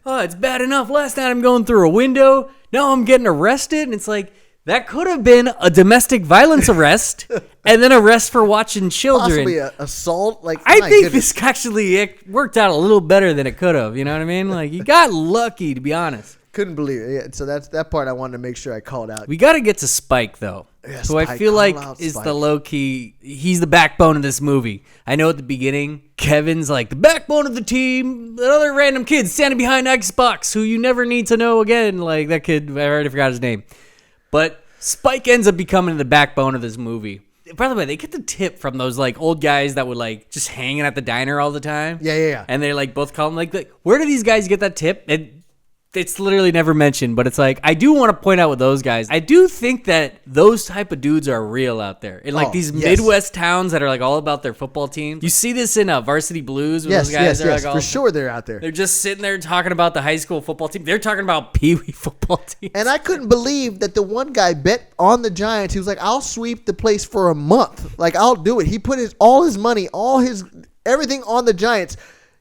oh, it's bad enough. Last night I'm going through a window. Now I'm getting arrested. And it's like, that could have been a domestic violence arrest and then arrest for watching children. Possibly an assault. I think this actually worked out a little better than it could have. You know what I mean? You got lucky, to be honest. Couldn't believe it. Yeah, so that's that part I wanted to make sure I called out. We got to get to Spike, though. Yeah, so I feel is the low-key, he's the backbone of this movie. I know at the beginning, Kevin's the backbone of the team. The other random kid standing behind Xbox who you never need to know again. That kid, I already forgot his name. But Spike ends up becoming the backbone of this movie. By the way, they get the tip from those old guys that would just hanging at the diner all the time. Yeah. And they're both call them where do these guys get that tip? It's literally never mentioned, but it's I do want to point out with those guys, I do think that those type of dudes are real out there. In these Midwest towns that are all about their football team. You see this in Varsity Blues with those guys. Yes, for sure they're out there. They're just sitting there talking about the high school football team. They're talking about Pee Wee football teams. And I couldn't believe that the one guy bet on the Giants. He was like, I'll sweep the place for a month. I'll do it. He put all his money, everything on the Giants.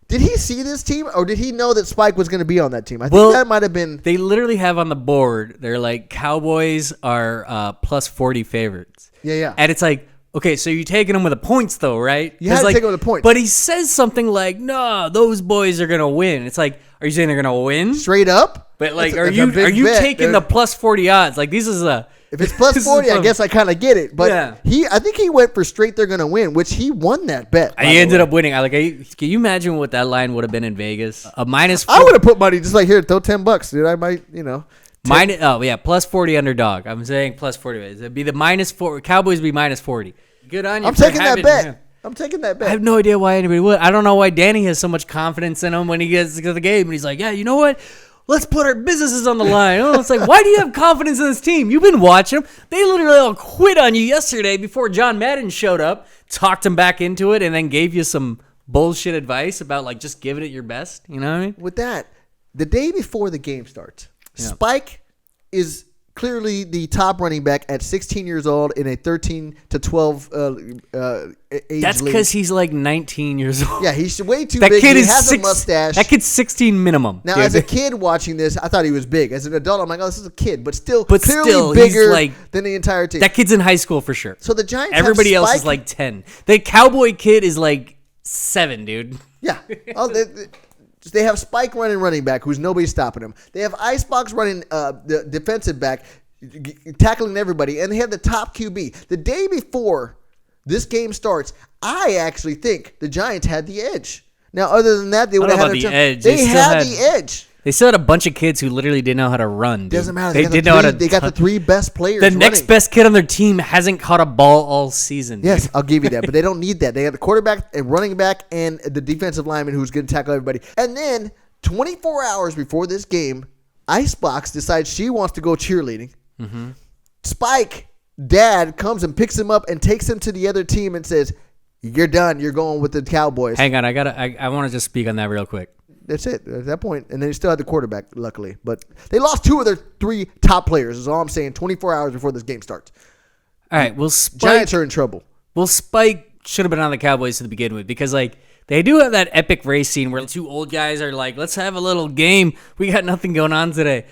Did he see this team, or did he know that Spike was going to be on that team? I think that might have been. They literally have on the board, they're Cowboys are plus 40 favorites. Yeah. And it's okay, so you're taking them with the points, though, right? You had to take them with the points. But he says something no, those boys are going to win. It's are you saying they're going to win? Straight up? But are you taking the plus 40 odds? This is a... If it's plus 40, I guess I kind of get it. But I think he went for straight they're going to win, which he won that bet. He ended up winning. Can you imagine what that line would have been in Vegas? A -4. I would have put money just here, throw $10, dude. I might, plus 40 underdog. I'm saying plus 40. It'd be the -4. Cowboys be -40. Good on you. I'm taking that bet. I'm taking that bet. I have no idea why anybody would. I don't know why Danny has so much confidence in him when he gets to the game. And he's like, yeah, you know what? Let's put our businesses on the line. It's why do you have confidence in this team? You've been watching them. They literally all quit on you yesterday before John Madden showed up, talked them back into it, and then gave you some bullshit advice about just giving it your best. You know what I mean? With that, the day before the game starts, Spike is clearly the top running back at 16 years old in a 13 to 12 age That's because he's 19 years old. Yeah, he's way too big. He has a mustache. That kid's 16 minimum. Now, as a kid watching this, I thought he was big. As an adult, I'm this is a kid, but clearly bigger than the entire team. That kid's in high school for sure. So the Giants Everybody else is 10. The Cowboy kid is 7, dude. Yeah. They have Spike running back, who's nobody's stopping him. They have Icebox running the defensive back, tackling everybody, and they have the top QB. The day before this game starts, I actually think the Giants had the edge. Now, other than that, they would have had the edge. They had the edge. They still had a bunch of kids who literally didn't know how to run. Dude. Doesn't matter. They got the three best players. The next best kid on their team hasn't caught a ball all season. Yes, dude. I'll give you that. But they don't need that. They got the quarterback and running back and the defensive lineman who's going to tackle everybody. And then 24 hours before this game, Icebox decides she wants to go cheerleading. Mm-hmm. Spike, dad, comes and picks him up and takes him to the other team and says, "You're done. You're going with the Cowboys." Hang on, I want to just speak on that real quick. That's it at that point. And they still had the quarterback, luckily. But they lost 2 of their 3 top players, is all I'm saying, 24 hours before this game starts. All right, well, Spike, Giants are in trouble. Well, Spike should have been on the Cowboys to begin with because, like, they do have that epic race scene where the 2 old guys are like, let's have a little game. We got nothing going on today.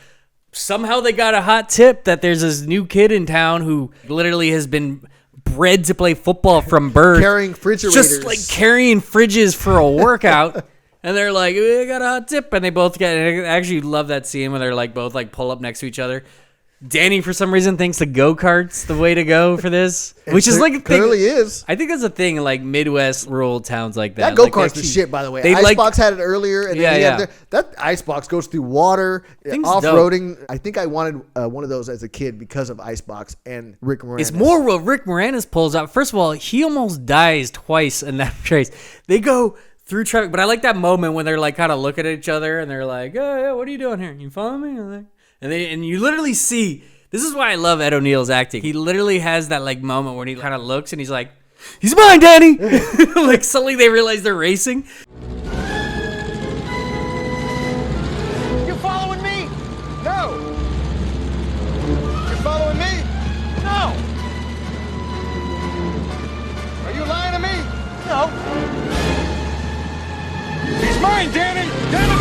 Somehow they got a hot tip that there's this new kid in town who literally has been bred to play football from birth. Carrying refrigerators. Just like carrying fridges for a workout. And they're like, we got a hot tip. And they both get, and I actually love that scene where they're like both like pull up next to each other. Danny, for some reason, thinks the go-kart's the way to go for this. Which is like a thing. Clearly is. I think that's a thing in like Midwest rural towns like that. That go-kart's the shit, by the way. Icebox had it earlier. And then that Icebox goes through water, off-roading. Dope. I think I wanted one of those as a kid because of Icebox and Rick Moranis. It's more what Rick Moranis pulls out. First of all, he almost dies twice in that race. They go through traffic, but I like that moment when they're like kind of looking at each other and they're like, "Oh, yeah, what are you doing here? You follow me?" And you literally see, this is why I love Ed O'Neill's acting. He literally has that like moment where he kind of looks and he's like, "He's mine, Danny." Like suddenly they realize they're racing. You following me? No. You following me? No. Are you lying to me? No. He's mine, Danny. Danny.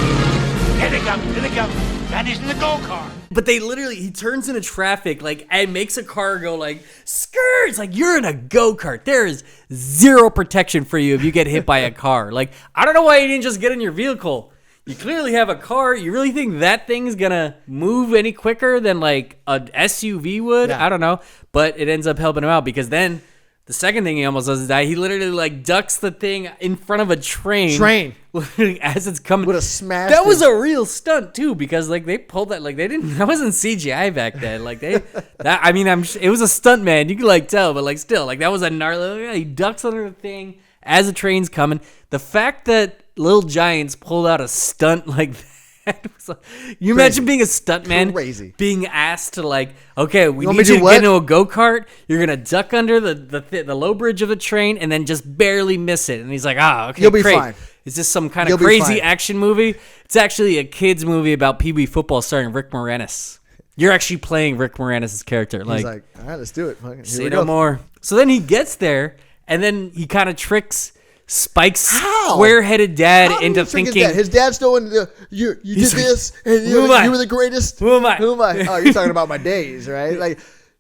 Here they come. Here they come. Danny's in the go-kart. But he turns into traffic, like, and makes a car go like, skirt. It's like, you're in a go-kart. There is zero protection for you if you get hit by a car. Like, I don't know why you didn't just get in your vehicle. You clearly have a car. You really think that thing's gonna move any quicker than like a SUV would? Yeah. I don't know. But it ends up helping him out because then the second thing he almost does is die. He literally like ducks the thing in front of a train. As it's coming. Would have smashed That was a real stunt too, because like they pulled that, like they didn't, that wasn't CGI back then. Like it was a stunt man. You could like tell, but like still, like that was a gnarly, he ducks under the thing as the train's coming. The fact that Little Giants pulled out a stunt like that. You imagine being a stuntman, being asked to like, okay, we need you to get into a go-kart. You're gonna duck under the low bridge of the train and then just barely miss it. And he's like, okay, you'll be fine. Is this some kind of crazy action movie? It's actually a kids movie about Pee Wee football starring Rick Moranis. You're actually playing Rick Moranis' character. He's like, all right, let's do it. Say no more. So then he gets there and then he kind of tricks Spike's square-headed dad into thinking his dad's throwing you did this and you were the greatest. Who am I? Oh, you're talking about my days, right? Like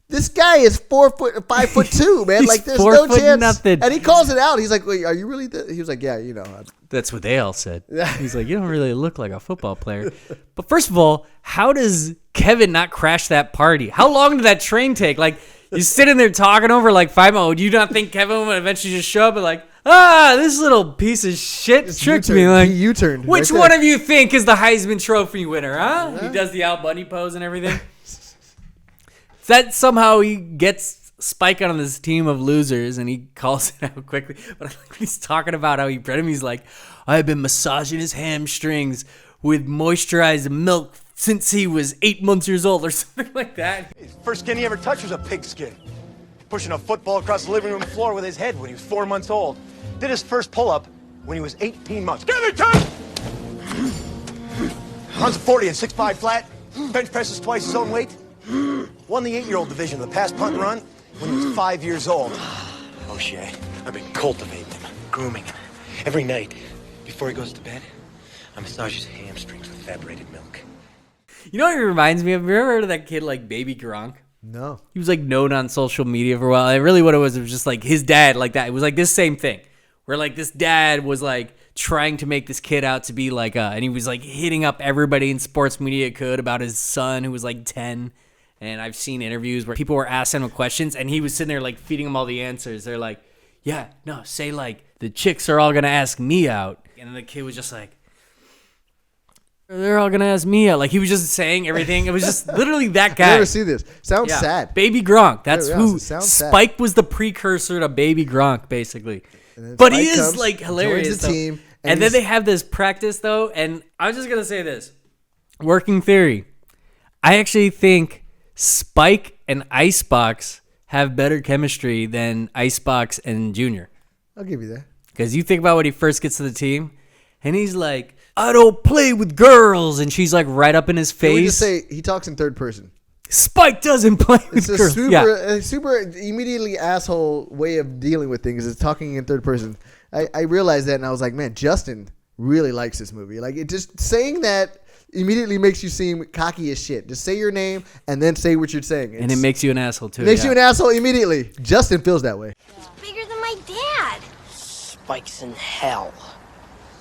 this guy is 5'2", man. Like there's no chance. Nothing. And he calls it out. He's like, "Wait, are you really?" He was like, "Yeah, you know." That's what they all said. He's like, "You don't really look like a football player." But first of all, how does Kevin not crash that party? How long did that train take? Like you're sitting there talking over like 5 minutes. Do you not think Kevin would eventually just show up and like, this little piece of shit tricked me. Like, he U-turned. Which one of you think is the Heisman Trophy winner, huh? Yeah. He does the Al Bundy pose and everything. That somehow he gets Spike on this team of losers and he calls it out quickly. But I like when he's talking about how he bred him. He's like, I've been massaging his hamstrings with moisturized milk since he was 8 months old or something like that. First skin he ever touched was a pigskin. Pushing a football across the living room floor with his head when he was 4 months old. Did his first pull-up when he was 18 months. Give it to him! Runs a 40 and 6'5" flat. Bench presses twice his own weight. Won the 8-year-old division of the pass, punt, and run when he was 5 years old. Oh, Shay, I've been cultivating him, grooming him. Every night, before he goes to bed, I massage his hamstrings with evaporated milk. You know what it reminds me of? Have you ever heard of that kid like Baby Gronk? No. He was like known on social media for a while. And really what it was just like his dad like that. It was like this same thing. Where like this dad was like trying to make this kid out to be like and he was like hitting up everybody in sports media could about his son who was like 10. And I've seen interviews where people were asking him questions and he was sitting there like feeding them all the answers. They're like, yeah, no, say like the chicks are all going to ask me out. And then the kid was just like, they're all going to ask me out. Like he was just saying everything. It was just literally that guy. I never see this. Sounds sad. Baby Gronk. That's who. Spike sad. was the precursor to Baby Gronk, basically. But Spike he is comes, like hilarious. joins the team, and then they have this practice though. And I was just going to say this. Working theory. I actually think Spike and Icebox have better chemistry than Icebox and Junior. I'll give you that. Because you think about when he first gets to the team, and he's like, I don't play with girls, and she's like right up in his face. Can we just say he talks in third person? Spike doesn't play with girls. A super immediately asshole way of dealing with things is talking in third person. I realized that, and I was like, man, Justin really likes this movie. Like, it just saying that immediately makes you seem cocky as shit. Just say your name and then say what you're saying. And it makes you an asshole too. It makes you an asshole immediately. Justin feels that way. He's bigger than my dad. Spike's in hell.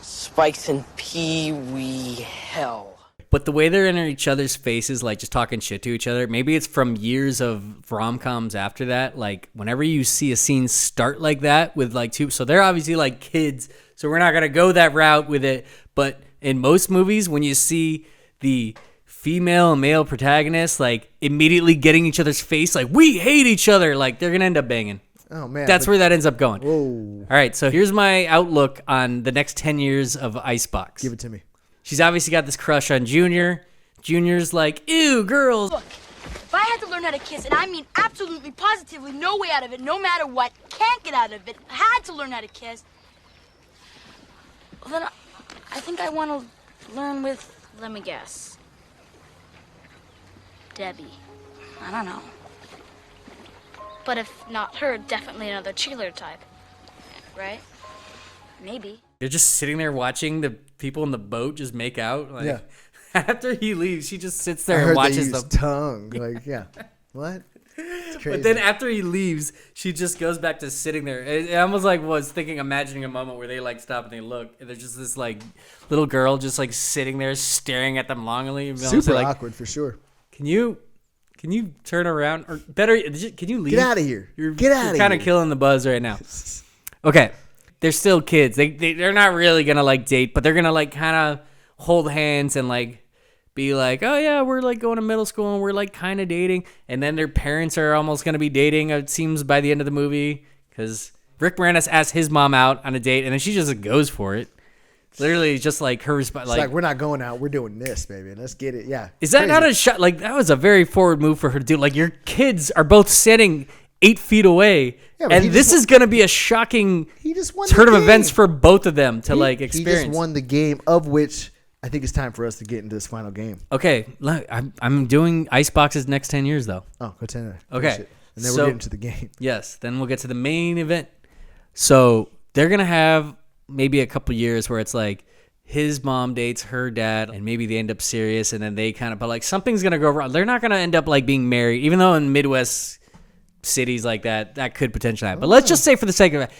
Spike's in pee-wee hell. But the way they're in each other's faces, like just talking shit to each other, maybe it's from years of rom-coms after that. Like whenever you see a scene start like that with like two, so they're obviously like kids, so we're not going to go that route with it. But in most movies, when you see the female and male protagonists like immediately getting each other's face, like we hate each other, like they're going to end up banging. Oh, man. That's where that ends up going. Whoa. All right, so here's my outlook on the next 10 years of Icebox. Give it to me. She's obviously got this crush on Junior. Junior's like, ew, girls. Look, if I had to learn how to kiss, and I mean absolutely, positively, no way out of it, no matter what, can't get out of it, had to learn how to kiss, well, then I think I want to learn with, let me guess, Debbie. I don't know. But if not her, definitely another cheerleader type. Right? Maybe. They're just sitting there watching the people in the boat just make out. Like, yeah. After he leaves, she just sits there I and heard watches they use them. tongue. Like, yeah. What? It's crazy. But then after he leaves, she just goes back to sitting there. It almost like was thinking, imagining a moment where they like stop and they look, and there's just this like little girl just like sitting there staring at them longingly. Super like, awkward for sure. Can you turn around, or better, can you leave? Get out of here. You're here. kind of killing the buzz right now. Okay, they're still kids. They're not really gonna like date, but they're gonna like kind of hold hands and like be like, oh yeah, we're like going to middle school and we're like kind of dating. And then their parents are almost gonna be dating. It seems by the end of the movie, because Rick Moranis asks his mom out on a date, and then she just goes for it. Literally, just like her response. Like, we're not going out. We're doing this, baby. Let's get it. Yeah. Is that crazy. not a shot? Like, that was a very forward move for her to do. Like, your kids are both sitting 8 feet away, and this is going to be a shocking turn of events for both of them to experience. He just won the game, of which I think it's time for us to get into this final game. Okay, look, I'm doing Icebox's next 10 years, though. Oh, go 10. Okay. And then we're getting to the game. Yes, then we'll get to the main event. So they're going to have maybe a couple years where it's like his mom dates her dad, and maybe they end up serious, and then they kind of, but like something's going to go wrong. They're not going to end up like being married, even though in Midwest cities like that could potentially happen. But let's just say for the sake of it,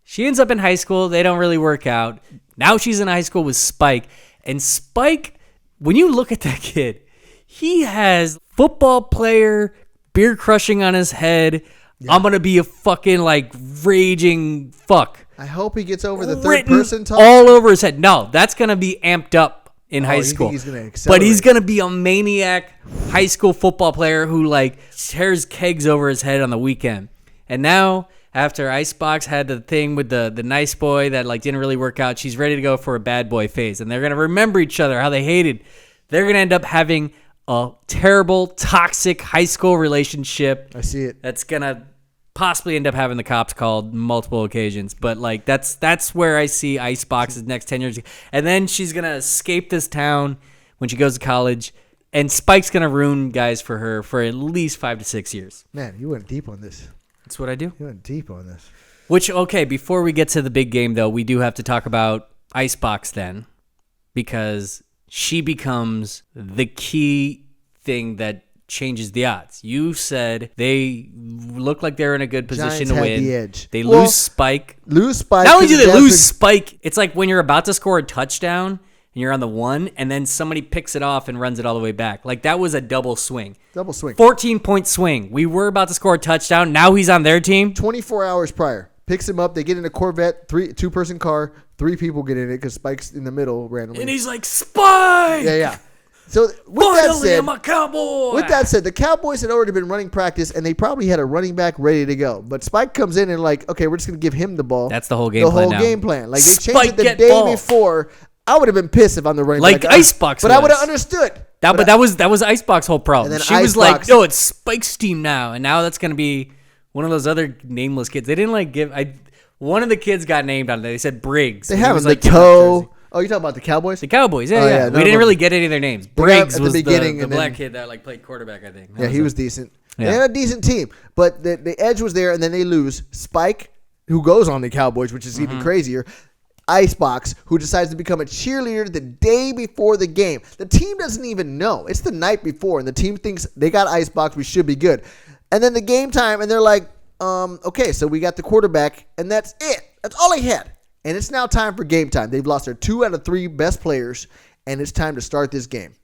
she ends up in high school. They don't really work out. Now she's in high school with Spike. And Spike, when you look at that kid, he has football player, beer crushing on his head. Yeah. I'm going to be a fucking like raging fuck. I hope he gets over the third person talk. All over his head. No, that's going to be amped up in high school. He's gonna accelerate. But he's going to be a maniac high school football player who like tears kegs over his head on the weekend. And now, after Icebox had the thing with the nice boy that like didn't really work out, she's ready to go for a bad boy phase. And they're going to remember each other, how they hated. They're going to end up having a terrible, toxic high school relationship. I see it. That's going to possibly end up having the cops called multiple occasions. But like that's where I see Icebox's next 10 years. And then she's going to escape this town when she goes to college. And Spike's going to ruin guys for her for at least 5 to 6 years. Man, you went deep on this. That's what I do. You went deep on this. Which, okay, before we get to the big game, though, we do have to talk about Icebox then, because she becomes the key thing that changes the odds. You said they look like they're in a good position Giants to had win. the edge. They lose Spike. Not Not only do they lose Spike, it's like when you're about to score a touchdown and you're on the 1, and then somebody picks it off and runs it all the way back. Like, that was a double swing. 14-point swing. We were about to score a touchdown. Now he's on their team. 24 hours prior. Picks him up. They get in a Corvette, two-person car. 3 people get in it because Spike's in the middle randomly. And he's like, Spike! Yeah. So Finally, I'm a Cowboy! With that said, the Cowboys had already been running practice, and they probably had a running back ready to go. But Spike comes in and like, okay, we're just going to give him the ball. That's the whole game plan now. game plan. Like, they Spike changed it the get day ball. before. I would have been pissed if I'm the running Like back. Icebox But was. I would have understood. That was Icebox's whole problem. And then She was like, Icebox- no, it's Spike's team now. And now that's going to be one of those other nameless kids. They didn't like give... One of the kids got named on it. They said Briggs. They And he have was the like, toe. Oh, you talking about the Cowboys? The Cowboys, yeah. Oh, We no, didn't no. really get any of their names. They got Briggs at the was beginning the and black then- kid that like played quarterback, I think. Yeah, he was decent. Yeah. They had a decent team, but the edge was there, and then they lose. Spike, who goes on the Cowboys, which is even crazier. Icebox, who decides to become a cheerleader the day before the game. The team doesn't even know. It's the night before, and the team thinks they got Icebox, we should be good. And then the game time, and they're like, okay, so we got the quarterback, and that's it. That's all he had. And it's now time for game time. They've lost their 2 out of 3 best players, and it's time to start this game.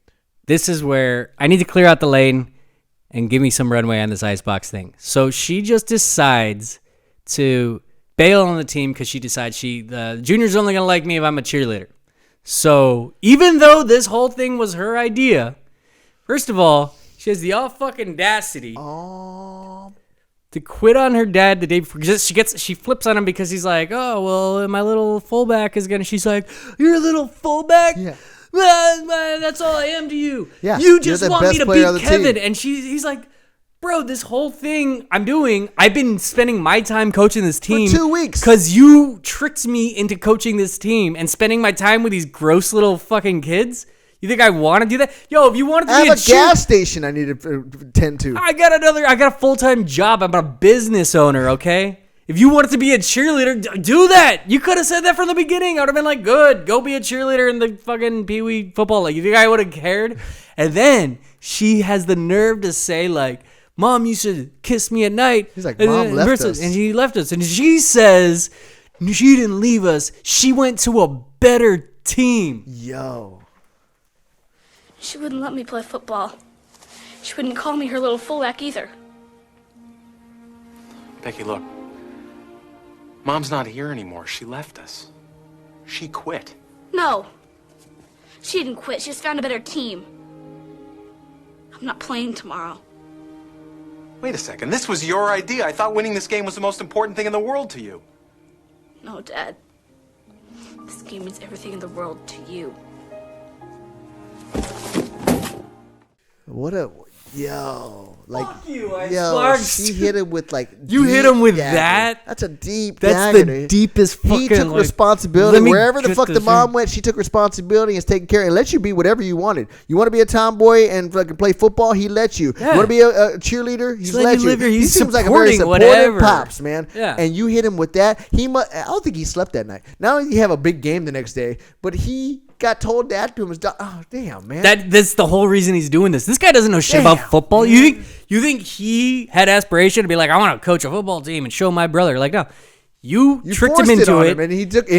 This is where I need to clear out the lane and give me some runway on this Icebox thing. So she just decides to bail on the team because she decides the junior's only going to like me if I'm a cheerleader. So even though this whole thing was her idea, first of all, she has the all fucking audacity to quit on her dad the day before. She flips on him because he's like, oh, well, my little fullback is going to, she's like, you're a little fullback? Yeah. That's all I am to you. Yeah, you just you're the want me best to player on the beat Kevin. team. And he's like, bro, this whole thing I've been spending my time coaching this team. For 2 weeks. Because you tricked me into coaching this team and spending my time with these gross little fucking kids. You think I want to do that? Yo, if you wanted to I be have a gas station I need to tend to. I got a full-time job. I'm a business owner, okay? If you wanted to be a cheerleader, do that. You could have said that from the beginning. I would have been like, good, go be a cheerleader in the fucking Pee Wee football league. You think I would have cared? And then she has the nerve to say, like, Mom used to kiss me at night. He's like, Mom left us. And she left us. And she says, she didn't leave us. She went to a better team. Yo. She wouldn't let me play football. She wouldn't call me her little fullback either. Becky, look. Mom's not here anymore. She left us. She quit. No. She didn't quit. She just found a better team. I'm not playing tomorrow. Wait a second. This was your idea. I thought winning this game was the most important thing in the world to you. No, Dad. This game means everything in the world to you. What a like Fuck you, yo, Icebox. she hit him with like You hit him with that? That's a deep That's dagger. the deepest fucking. He took like, responsibility let me wherever the get fuck the this mom in. went. She took responsibility and is taking care and let you be whatever you wanted. You want to be a tomboy and fucking play football? He let you. Yeah. You want to be a cheerleader? He's letting let you you. live here. He He's seems like a very supporting supportive whatever. pops, man. Yeah. And you hit him with that. I don't think he slept that night. Not only did he have a big game the next day, but he got told that to him. Oh damn, man. That's the whole reason he's doing this. This guy doesn't know shit about football. Man. You think he had aspiration to be like, I want to coach a football team and show my brother? Like, no. You tricked him forced into on it. him, and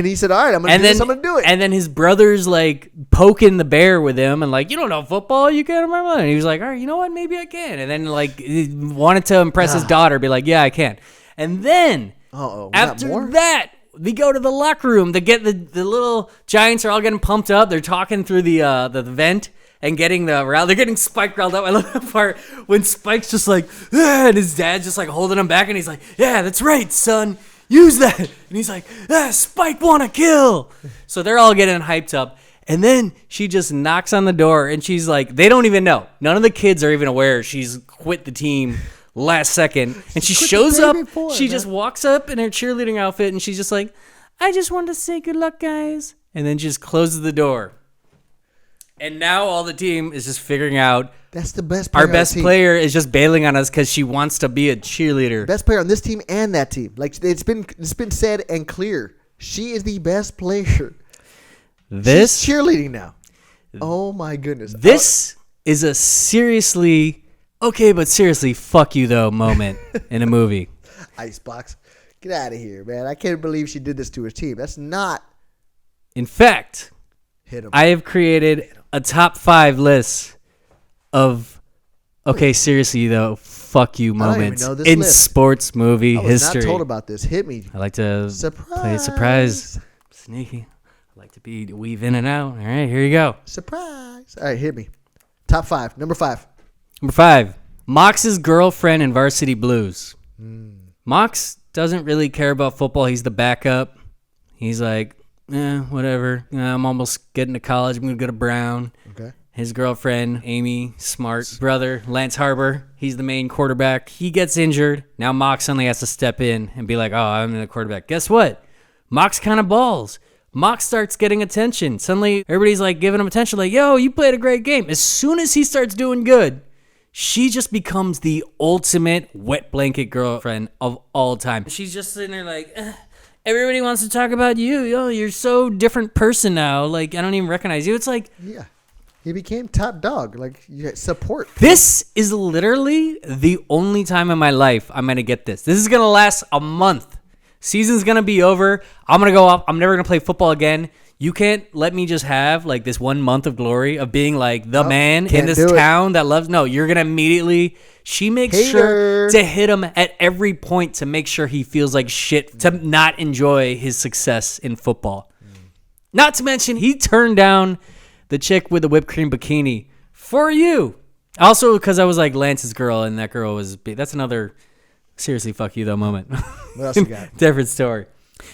he said, all right, I'm gonna do this, I'm gonna do it. And then his brother's like poking the bear with him and like, you don't know football, you can't remember. And he was like, all right, you know what, maybe I can. And then like he wanted to impress his daughter, be like, yeah, I can. And then after that, we go to the locker room to get the little Giants are all getting pumped up. They're talking through the vent and getting they're getting Spike riled up. I love that part when Spike's just like, ah, and his dad's just like holding him back, and he's like, yeah, that's right, son, use that. And he's like, Spike wanna kill. So they're all getting hyped up. And then she just knocks on the door, and she's like, they don't even know. None of the kids are even aware she's quit the team last second. And she shows up. She just walks up in her cheerleading outfit, and she's just like, I just wanted to say good luck, guys. And then just closes the door. And now all the team is just figuring out that's the best player. Our best player is just bailing on us because she wants to be a cheerleader. Best player on this team and that team. Like it's been said and clear. She is the best player. This She's cheerleading now. Oh my goodness. This is a seriously Okay, but seriously, fuck you though moment in a movie. Icebox. Get out of here, man. I can't believe she did this to her team. That's not. In fact, Hit him. I have created a top 5 list of, okay, seriously though, fuck you moments know this in list. sports movie I was history. not told about this. Hit me. I like to play surprise. Sneaky. I like to weave in and out. All right, here you go. Surprise. All right, hit me. Top 5. Number 5. Number 5, Mox's girlfriend in Varsity Blues. Mox doesn't really care about football. He's the backup. He's like, whatever. I'm almost getting to college. I'm going to go to Brown. Okay. His girlfriend, Amy, smart brother, Lance Harbor. He's the main quarterback. He gets injured. Now Mox suddenly has to step in and be like, oh, I'm the quarterback. Guess what? Mox kind of balls. Mox starts getting attention. Suddenly, everybody's like giving him attention. Like, yo, you played a great game. As soon as he starts doing good, she just becomes the ultimate wet blanket girlfriend of all time. She's just sitting there like, everybody wants to talk about you. Yo, you're so different person now. Like, I don't even recognize you. It's like, yeah, he became top dog. Like, you support. This is literally the only time in my life I'm going to get this. This is going to last a month. Season's going to be over. I'm going to go off. I'm never going to play football again. You can't let me just have like this 1 month of glory of being like the man in this town that loves. No, you're going to immediately. She makes sure to hit him at every point to make sure he feels like shit, to not enjoy his success in football. Not to mention, he turned down the chick with the whipped cream bikini for you. Also, because I was like Lance's girl and that girl was. That's another seriously fuck you though moment. What else you got? Different story.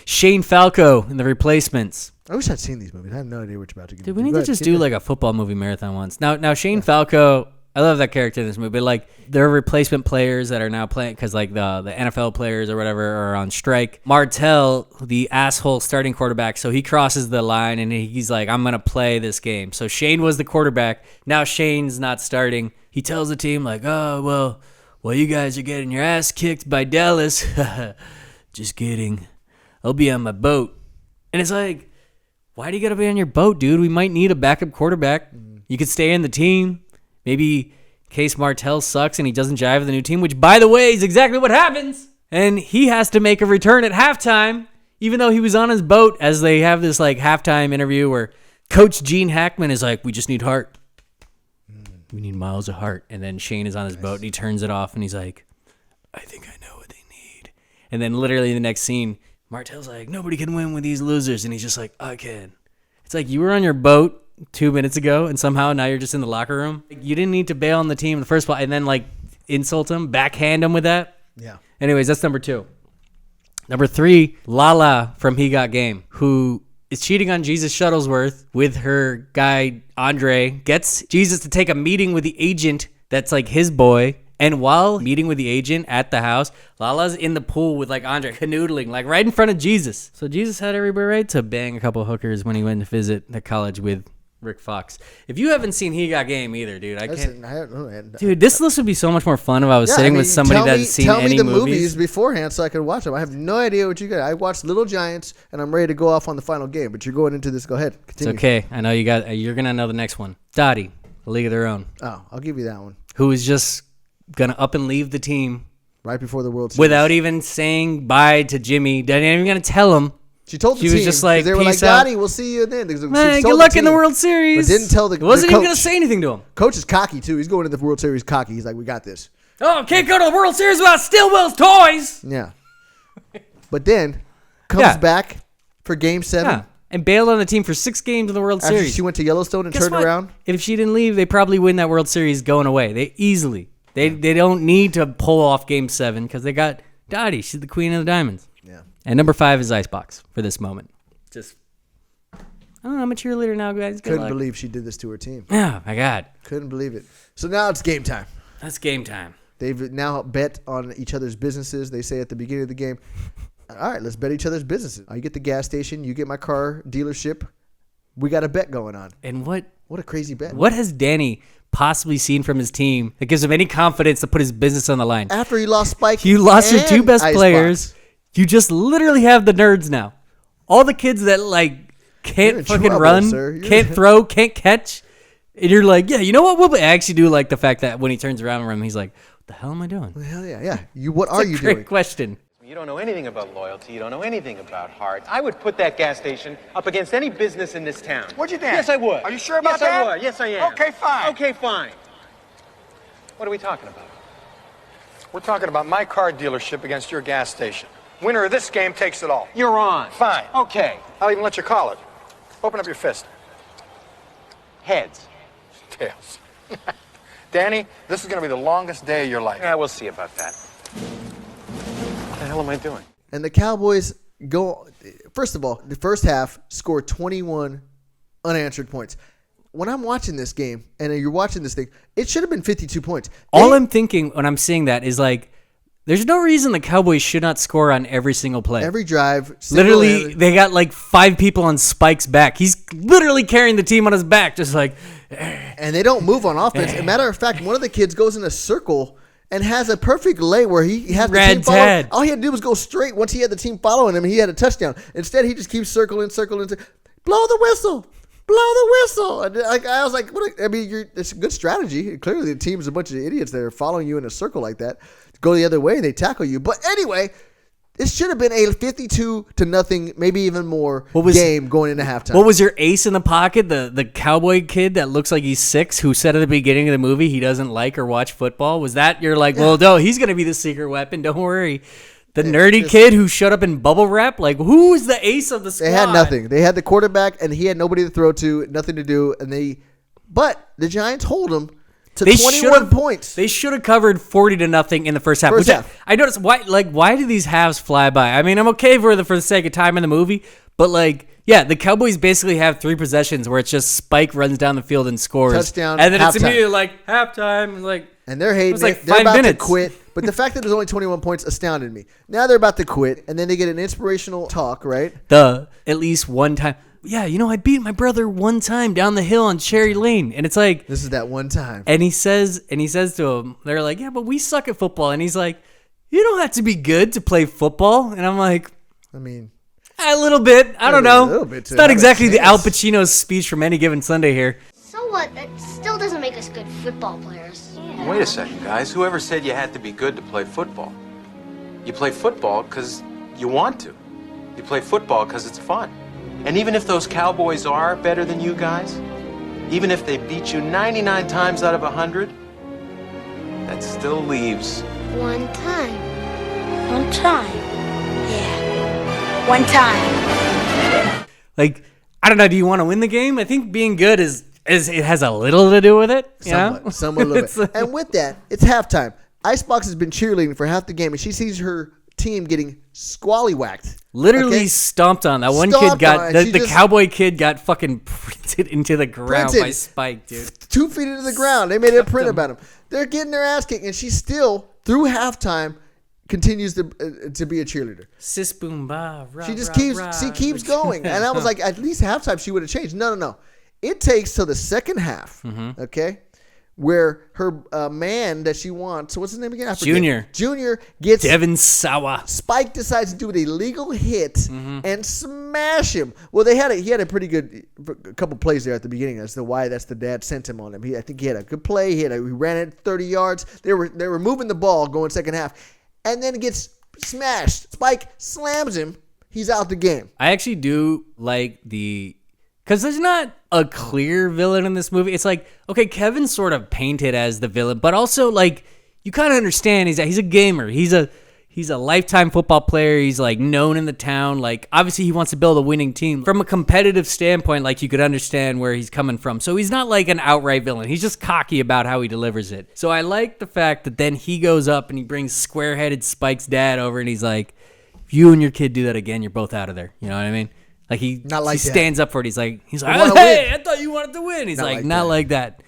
Shane Falco in The Replacements. I wish I'd seen these movies. I have no idea what you're about to get. Dude, we need to just do like a football movie marathon once. Now Shane Falco, I love that character in this movie. But like, there are replacement players that are now playing because like the NFL players or whatever are on strike. Martell, the asshole starting quarterback, so he crosses the line and he's like, I'm gonna play this game. So Shane was the quarterback. Now Shane's not starting. He tells the team like, oh well, you guys are getting your ass kicked by Dallas. Just kidding. I'll be on my boat. And it's like, why do you got to be on your boat, dude? We might need a backup quarterback. You could stay in the team. Maybe in case Martell sucks and he doesn't jive with the new team, which, by the way, is exactly what happens. And he has to make a return at halftime, even though he was on his boat, as they have this like halftime interview where Coach Gene Hackman is like, we just need heart. We need miles of heart. And then Shane is on his boat and he turns it off and he's like, I think I know what they need. And then literally the next scene, Martell's like, nobody can win with these losers. And he's just like, I can. It's like, you were on your boat 2 minutes ago and somehow now you're just in the locker room. You didn't need to bail on the team in the first place and then like insult him, backhand him with that. Yeah. Anyways, that's number 2. Number 3, Lala from He Got Game, who is cheating on Jesus Shuttlesworth with her guy, Andre, gets Jesus to take a meeting with the agent that's like his boy. And while meeting with the agent at the house, Lala's in the pool with like Andre canoodling, like right in front of Jesus. So Jesus had every right to bang a couple hookers when he went to visit the college with Rick Fox. If you haven't seen He Got Game either, dude, I don't know. Dude, this list would be so much more fun if I was sitting with somebody that's seen any movies. Tell me the movies beforehand so I can watch them. I have no idea what you got. I watched Little Giants and I'm ready to go off on the final game. But you're going into this. Go ahead. Continue. It's okay. I know you got. You're gonna know the next one. Dottie, A League of Their Own. Oh, I'll give you that one. Who is just gonna up and leave the team right before the World Series without even saying bye to Jimmy. Not even gonna tell him. She told the team. She was just like, they were like, Dottie, we'll see you then. Man, good luck in the World Series. But didn't tell the wasn't the even going to say anything to him. Coach is cocky, too. He's going into the World Series cocky. He's like, we got this. Oh, can't go to the World Series without Stillwell's toys. Yeah. But then comes back for Game 7. Yeah. And bailed on the team for 6 games in the World Series. She went to Yellowstone and turned around. If she didn't leave, they probably win that World Series going away. They easily. They don't need to pull off Game 7 because they got Dottie. She's the queen of the diamonds. Yeah. And number 5 is Icebox for this moment. Just, I don't know, I'm a cheerleader now, guys. Couldn't believe she did this to her team. Oh, my God. Couldn't believe it. So now it's game time. That's game time. They've now bet on each other's businesses. They say at the beginning of the game, all right, let's bet each other's businesses. I get the gas station. You get my car dealership. We got a bet going on. And what a crazy bet. What has Danny possibly seen from his team that gives him any confidence to put his business on the line? After he lost Spike, you lost your 2 best players. You just literally have the nerds now. All the kids that like can't fucking run, can't throw, can't catch. And you're like, yeah, you know what? I actually do like the fact that when he turns around from him, he's like, what the hell am I doing? Hell yeah. What are you doing? Great question. You don't know anything about loyalty. You don't know anything about heart. I would put that gas station up against any business in this town. Would you, Dan? Yes, I would. Are you sure about that? Yes, I would. Yes, I am. Okay, fine. Okay, fine. What are we talking about? We're talking about my car dealership against your gas station. Winner of this game takes it all. You're on. Fine. Okay. I'll even let you call it. Open up your fist. Heads. Tails. Danny, this is going to be the longest day of your life. Yeah, we'll see about that. What the hell am I doing? And the Cowboys go, first of all, the first half scored 21 unanswered points. When I'm watching this game and you're watching this thing, it should have been 52 points. All I'm thinking when I'm seeing that is like, there's no reason the Cowboys should not score on every single play. Every drive. Literally, they got like 5 people on Spike's back. He's literally carrying the team on his back, just like. And they don't move on offense. As a matter of fact, one of the kids goes in a circle and has a perfect lay where he has the team follow. All he had to do was go straight. Once he had the team following him, he had a touchdown. Instead, he just keeps circling. Blow the whistle. Blow the whistle. And I was like, it's a good strategy. Clearly, the team's a bunch of idiots that are following you in a circle like that. Go the other way, and they tackle you. But anyway, this should have been a 52-0, maybe even more game going into halftime. What was your ace in the pocket? The cowboy kid that looks like he's 6 who said at the beginning of the movie he doesn't like or watch football? Was that you're like, well, no, he's going to be the secret weapon. Don't worry. The nerdy kid who showed up in bubble wrap? Like, who was the ace of the squad? They had nothing. They had the quarterback, and he had nobody to throw to, nothing to do. But the Giants hold him to 21 points. They should have covered 40-0 in the first half. I noticed why do these halves fly by? I mean, I'm okay for the sake of time in the movie, but the Cowboys basically have 3 possessions where it's just Spike runs down the field and scores. Touchdown, and then halftime. It's immediately like halftime. And they're hating it. They're about to quit. But the fact that there's only 21 points astounded me. Now they're about to quit, and then they get an inspirational talk, right? At least one time. Yeah, I beat my brother one time down the hill on Cherry Lane. And it's like, this is that one time. And he says to him, they're like, yeah, but we suck at football. And he's like, you don't have to be good to play football. And I'm like, a little bit. I don't know. It's not exactly the Al Pacino speech from Any Given Sunday here. So what? That still doesn't make us good football players. Yeah. Wait a second, guys. Whoever said you had to be good to play football? You play football because you want to. You play football because it's fun. And even if those Cowboys are better than you guys, even if they beat you 99 times out of 100, that still leaves... One time. Yeah. One time. I don't know. Do you want to win the game? I think being good is it has a little to do with it. Somewhat a little bit. And with that, it's halftime. Icebox has been cheerleading for half the game, and she sees her team getting squally-whacked. Literally stomped on. That one kid got... The cowboy kid got fucking printed into the ground by Spike, dude. 2 feet into the ground. They made a print about him. They're getting their ass kicked, and she still, through halftime, continues to be a cheerleader. Sis boom ba, rah, she just rah, keeps going. And I was like, at least halftime she would have changed. No. It takes till the second half, okay, where her man that she wants, what's his name again? Junior gets Devon Sawa. Spike decides to do an illegal hit and smash him. Well, he had a pretty good couple plays there at the beginning as to why that's the dad sent him on him. I think he had a good play. He ran it 30 yards. They were moving the ball going second half, and then it gets smashed. Spike slams him. He's out the game. I actually do like because there's not a clear villain in this movie. It's like, okay, Kevin's sort of painted as the villain, but also you kind of understand he's a gamer. He's a lifetime football player. He's known in the town. Obviously he wants to build a winning team. From a competitive standpoint, you could understand where he's coming from. So he's not an outright villain. He's just cocky about how he delivers it. So I like the fact that then he goes up and he brings square-headed Spike's dad over and he's like, if you and your kid do that again, you're both out of there. You know what I mean? He stands up for it. He's like, hey, I thought you wanted to win. He's not like that.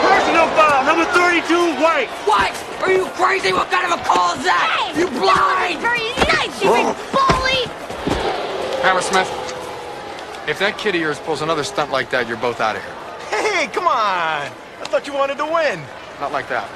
Personal foul, number 32, White. What? Are you crazy? What kind of a call is that? Hey, you blind? Very nice, you big bully. Hammersmith, if that kid of yours pulls another stunt like that, you're both out of here. Hey, come on. I thought you wanted to win. Not like that.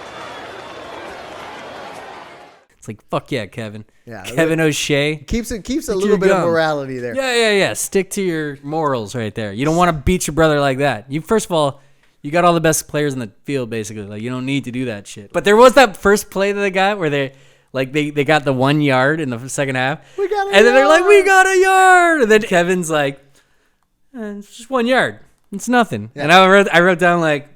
It's like, fuck yeah, Kevin. Yeah, Kevin O'Shea. Keeps a little bit of morality there. Yeah. Stick to your morals right there. You don't want to beat your brother like that. First of all, you got all the best players in the field, basically. Like, you don't need to do that shit. But there was that first play that they got where they got the 1 yard in the second half. And then they're like, we got a yard. And then Kevin's like, it's just 1 yard. It's nothing. Yeah. And I wrote down like,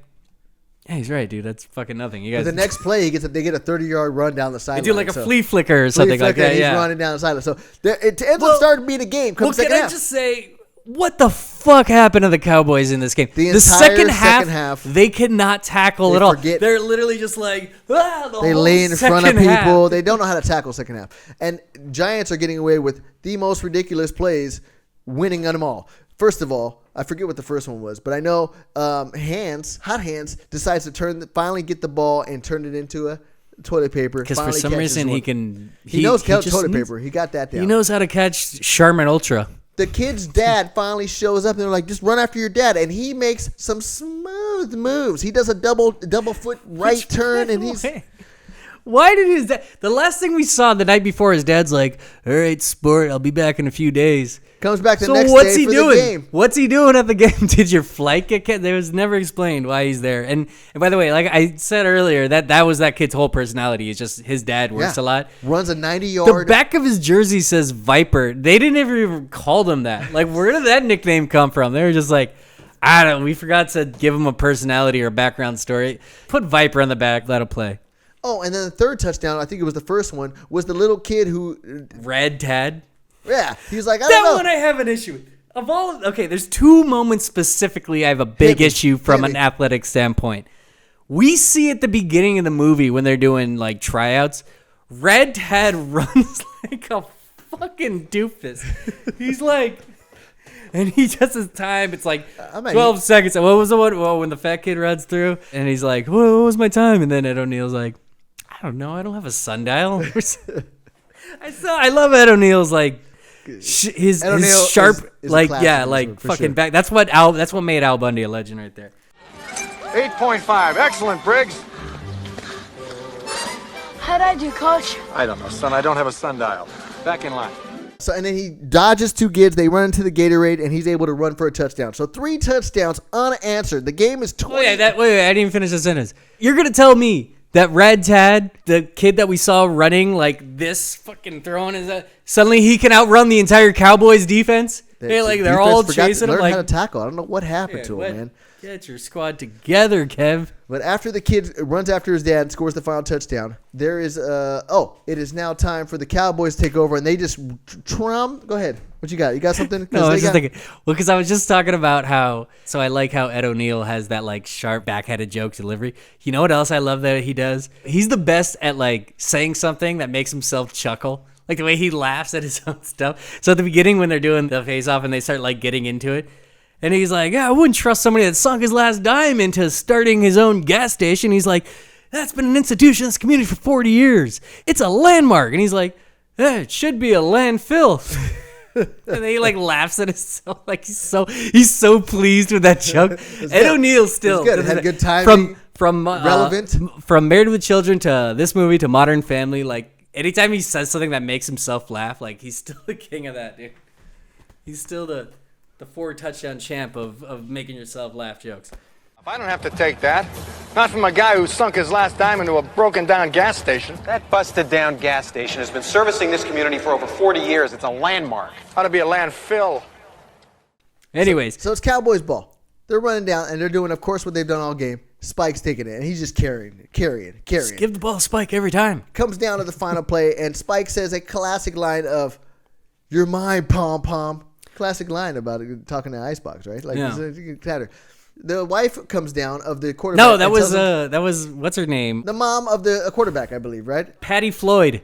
yeah, he's right, dude. That's fucking nothing. You guys. But the next play, they get a 30-yard run down the sideline. They do like a flea flicker or something like that. He's running down the sideline. So it ends up starting being a game. Can I just say, what the fuck happened to the Cowboys in this game? The second half, they cannot tackle at all. They're literally just like, they lay in front of people. They don't know how to tackle second half. And Giants are getting away with the most ridiculous plays, winning on them all. First of all, I forget what the first one was, but I know Hot Hands decides to finally get the ball and turn it into a toilet paper. Because for some reason he knows toilet paper. He got that down. He knows how to catch Charmin Ultra. The kid's dad finally shows up and they're like, just run after your dad. And he makes some smooth moves. He does a double foot right turn and he's... Why did his dad... The last thing we saw the night before, his dad's like, all right, sport, I'll be back in a few days. Comes back the next day for the game. What's he doing at the game? Did your flight get canceled? It was never explained why he's there. And by the way, like I said earlier, that was that kid's whole personality. It's just his dad works a lot. Runs a 90-yard. The back of his jersey says Viper. They didn't ever even call him that. Like, where did that nickname come from? They were just like, I don't know. We forgot to give him a personality or a background story. Put Viper on the back. Let him play. Oh, and then the third touchdown, I think it was the first one, was the little kid who... Red Tad? Yeah. He's like, I don't know. That one I have an issue with. Okay, there's two moments specifically I have a big issue from an athletic standpoint. We see at the beginning of the movie when they're doing, like, tryouts, Red Tad runs like a fucking doofus. He's like... And he just his time. It's like 12 seconds. What was the one? Well, when the fat kid runs through, and he's like, what was my time? And then Ed O'Neill's like, I don't know. I don't have a sundial. I love Ed O'Neill's like his sharp is like fucking sure. back. That's what made Al Bundy a legend right there. 8.5. Excellent, Briggs. How'd I do, Coach? I don't know, son. I don't have a sundial. Back in line. So and then he dodges two kids. They run into the Gatorade, and he's able to run for a touchdown. So 3 touchdowns unanswered. The game is 20. Wait, I didn't even finish the sentence. You're gonna tell me that Red Tad, the kid that we saw running like this, fucking throwing his suddenly he can outrun the entire Cowboys defense? They're all chasing him. Learn how to tackle. I don't know what happened to him, man. Get your squad together, Kev. But after the kid runs after his dad and scores the final touchdown, there is it is now time for the Cowboys to take over, and they just Go ahead. What you got? You got something? No, I was just thinking. Well, because I was just talking about how. So I like how Ed O'Neill has that like sharp, backhanded joke delivery. You know what else I love that he does? He's the best at like saying something that makes himself chuckle. Like the way he laughs at his own stuff. So at the beginning when they're doing the face-off and they start like getting into it, and he's like, yeah, I wouldn't trust somebody that sunk his last dime into starting his own gas station. He's like, that's been an institution in this community for 40 years. It's a landmark. And he's like, it should be a landfill. And then he like laughs at himself. Like he's so pleased with that joke. Ed O'Neill still had a good time. From relevant. From Married with Children to this movie to Modern Family. Like anytime he says something that makes himself laugh, like he's still the king of that, dude. He's still the 4-touchdown champ of making yourself laugh jokes. I don't have to take that. Not from a guy who sunk his last dime into a broken-down gas station. That busted-down gas station has been servicing this community for over 40 years. It's a landmark. Ought to be a landfill. Anyways. So it's Cowboys ball. They're running down, and they're doing, of course, what they've done all game. Spike's taking it, and he's just carrying. Just give the ball to Spike every time. Comes down to the final play, and Spike says a classic line of, "You're mine, pom-pom." Classic line about it, talking to Icebox, right? Like, yeah. The wife comes down of the quarterback. No, that was what's her name? The mom of the quarterback, I believe, right? Patty Floyd,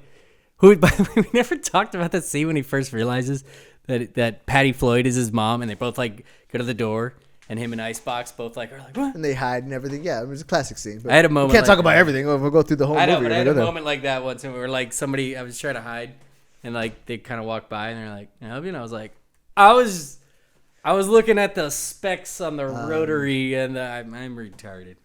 who, by the way, we never talked about that scene when he first realizes that Patty Floyd is his mom, and they both like go to the door, and him and Icebox both like are like what? And they hide and everything. Yeah, it was a classic scene. But I had a moment. We can't talk about everything. We'll go through the whole movie. But I had a moment like that once, and we were like I was trying to hide, and like they kind of walked by, and they're like, "Can I help you?" And I was like, I was looking at the specs on the rotary, and I'm retarded.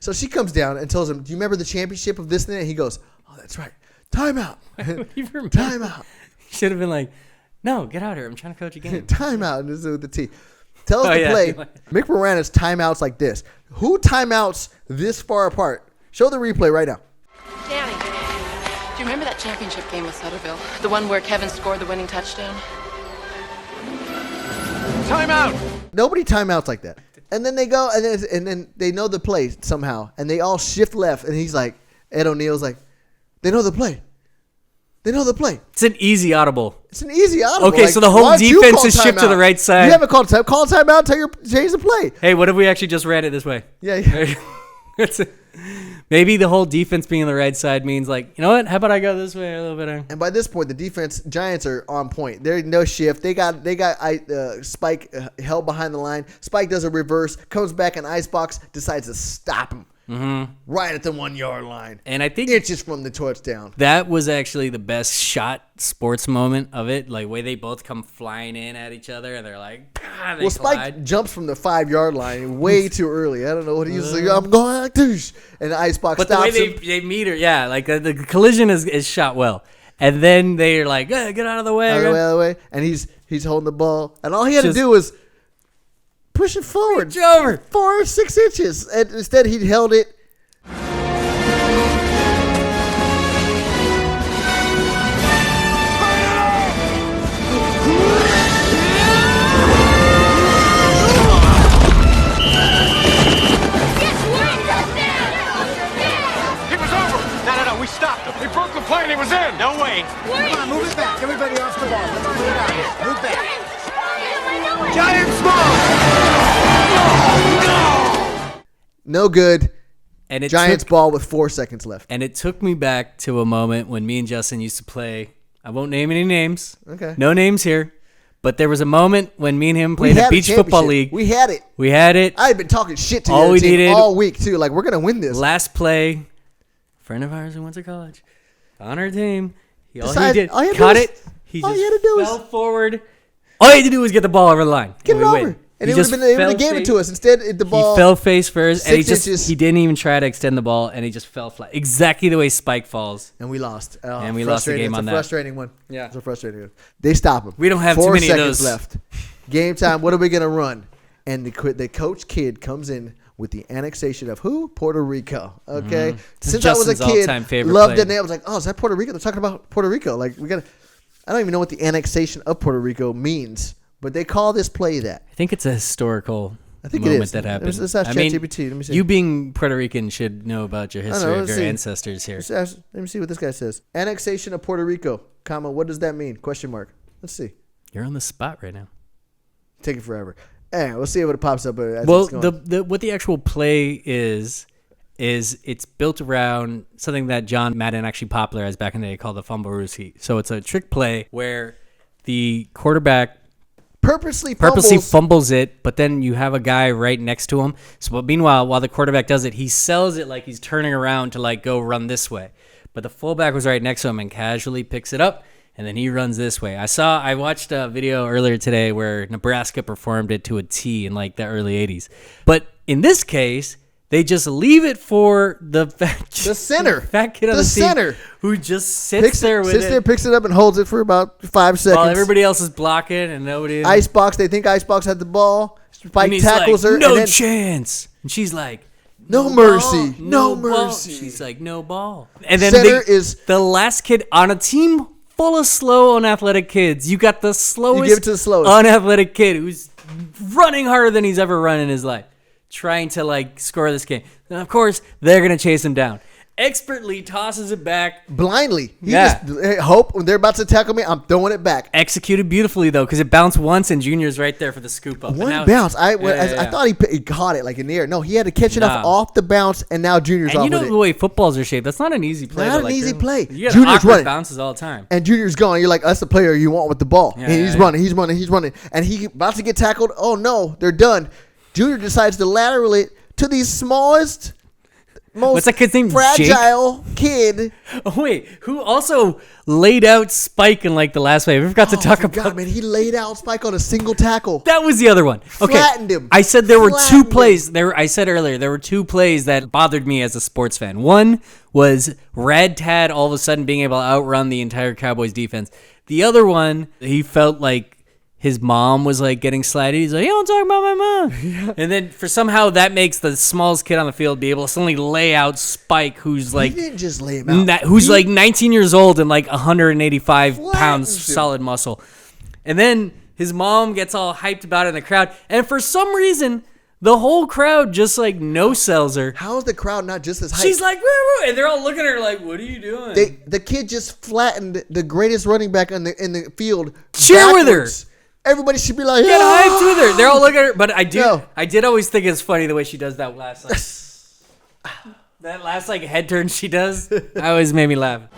So she comes down and tells him, do you remember the championship of this thing? And he goes, oh, that's right. Timeout. Timeout. He should have been like, no, get out of here. I'm trying to coach a game. Timeout. And this is with the T. Tell us to play. Mick Moranis timeouts like this. Who timeouts this far apart? Show the replay right now. Danny, do you remember that championship game with Sutterville? The one where Kevin scored the winning touchdown? Timeout. Nobody timeouts like that. And then they go, and then they know the play somehow, and they all shift left. And he's like, Ed O'Neill's like, they know the play. They know the play. It's an easy audible. It's an easy audible. Okay, so the whole defense is shifted to the right side. You haven't called time. Call timeout. Change the play. Hey, what if we actually just ran it this way? Yeah. Maybe the whole defense being on the right side means like, you know what? How about I go this way a little bit? And by this point, the defense Giants are on point. There's no shift. They got Spike held behind the line. Spike does a reverse, comes back in icebox, decides to stop him. Mm-hmm. Right at the 1 yard line. And I think inches from the touchdown. That was actually the best shot sports moment of it. Like way they both come flying in at each other and they're like, God, they Spike jumps from the 5 yard line way too early. I don't know what he's like. I'm going like this. And the icebox but stops the way him. they meet her, yeah, like the collision is shot well. And then they're like, get out of the way. Out of the way. And he's holding the ball. And all he had to do was push it forward. Reach over. 4 or 6 inches. And instead, he held it. We stopped him. He broke the play and he was in. No way. Come on, move it back. Everybody off the ball. Come on, move it out here. Move back. Giants ball. No good. And Giants ball with 4 seconds left. And it took me back to a moment when me and Justin used to play. I won't name any names. Okay. No names here. But there was a moment when me and him played a beach football league. We had it. I had been talking shit to the other team all week, too. Like, we're going to win this. Last play. Friend of ours who went to college on our team. All he just fell forward. All he had to do was get the ball over the line. Get it over. And it would have gave it to us. Instead, the ball. He fell face first, and he didn't even try to extend the ball, and he just fell flat. Exactly the way Spike falls. And we lost. And we lost the game on that. It's a frustrating one. Yeah. It's a frustrating one. They stop him. We don't have too many of those. 4 seconds left. Game time. What are we going to run? And the coach kid comes in with the annexation of who? Puerto Rico. Okay. Mm-hmm. Since I was a kid, loved the name. I was like, oh, is that Puerto Rico? They're talking about Puerto Rico. Like I don't even know what the annexation of Puerto Rico means, but they call this play that. I think it's a historical moment that happened. Let's ask ChatGPT. Let me see. You being Puerto Rican should know about your history of your ancestors here. Let me see what this guy says. Annexation of Puerto Rico, comma, what does that mean? Question mark. Let's see. You're on the spot right now. Take it forever. Anyway, we'll see what it pops up. Well, what the actual play is it's built around something that John Madden actually popularized back in the day called the fumble rookie. So it's a trick play where the quarterback purposely fumbles it, but then you have a guy right next to him. So meanwhile, while the quarterback does it, he sells it like he's turning around to like go run this way. But the fullback was right next to him and casually picks it up. And then he runs this way. I watched a video earlier today where Nebraska performed it to a T in like the early 80s. But in this case, they just leave it for the fat kid on the team who just sits there, picks it up and holds it for about 5 seconds. While everybody else is blocking and nobody. Icebox, they think Icebox had the ball. Spike tackles her. No chance. And she's like, no mercy. No mercy. She's like, no ball. And then the last kid on a team full of slow, unathletic kids. You got the slowest, you give it to the slowest, unathletic kid who's running harder than he's ever run in his life, trying to like score this game. And of course, they're gonna chase him down. Expertly tosses it back blindly. Hope when they're about to tackle me, I'm throwing it back. Executed beautifully though, because it bounced once and Junior's right there for the scoop up. One bounce. I thought he caught it like in the air. No, he had to catch it off the bounce, and now Junior's off with it. And you know the way footballs are shaped. That's not an easy play. Not an easy play. You get awkward bounces all the time. And Junior's gone. You're like, that's the player you want with the ball. And he's running. And he about to get tackled. Oh no, they're done. Junior decides to lateral it to the smallest What's that kid's name? Fragile kid. Oh wait, who also laid out Spike in like the last wave? I forgot to talk about. Man, he laid out Spike on a single tackle. That was the other one. Okay, flattened him. I said there were two plays. I said earlier there were two plays that bothered me as a sports fan. One was Rad Tad all of a sudden being able to outrun the entire Cowboys defense. The other one, he felt like his mom was like getting slighted. He's like, "You don't talk about my mom." Yeah. And then for somehow that makes the smallest kid on the field be able to suddenly lay out Spike, who's like, he didn't just lay him out. Who's like 19 years old and like 185 pounds solid muscle. And then his mom gets all hyped about it in the crowd. And for some reason, the whole crowd just like no-sells her. How is the crowd not just as hyped? She's like, woo-woo, and they're all looking at her like, "What are you doing?" The kid just flattened the greatest running back in the field. Cheer with her. Everybody should be like, get hyped with her. They're all looking at her. But I did always think it's funny the way she does that last that last like head turn she does. That always made me laugh. Rip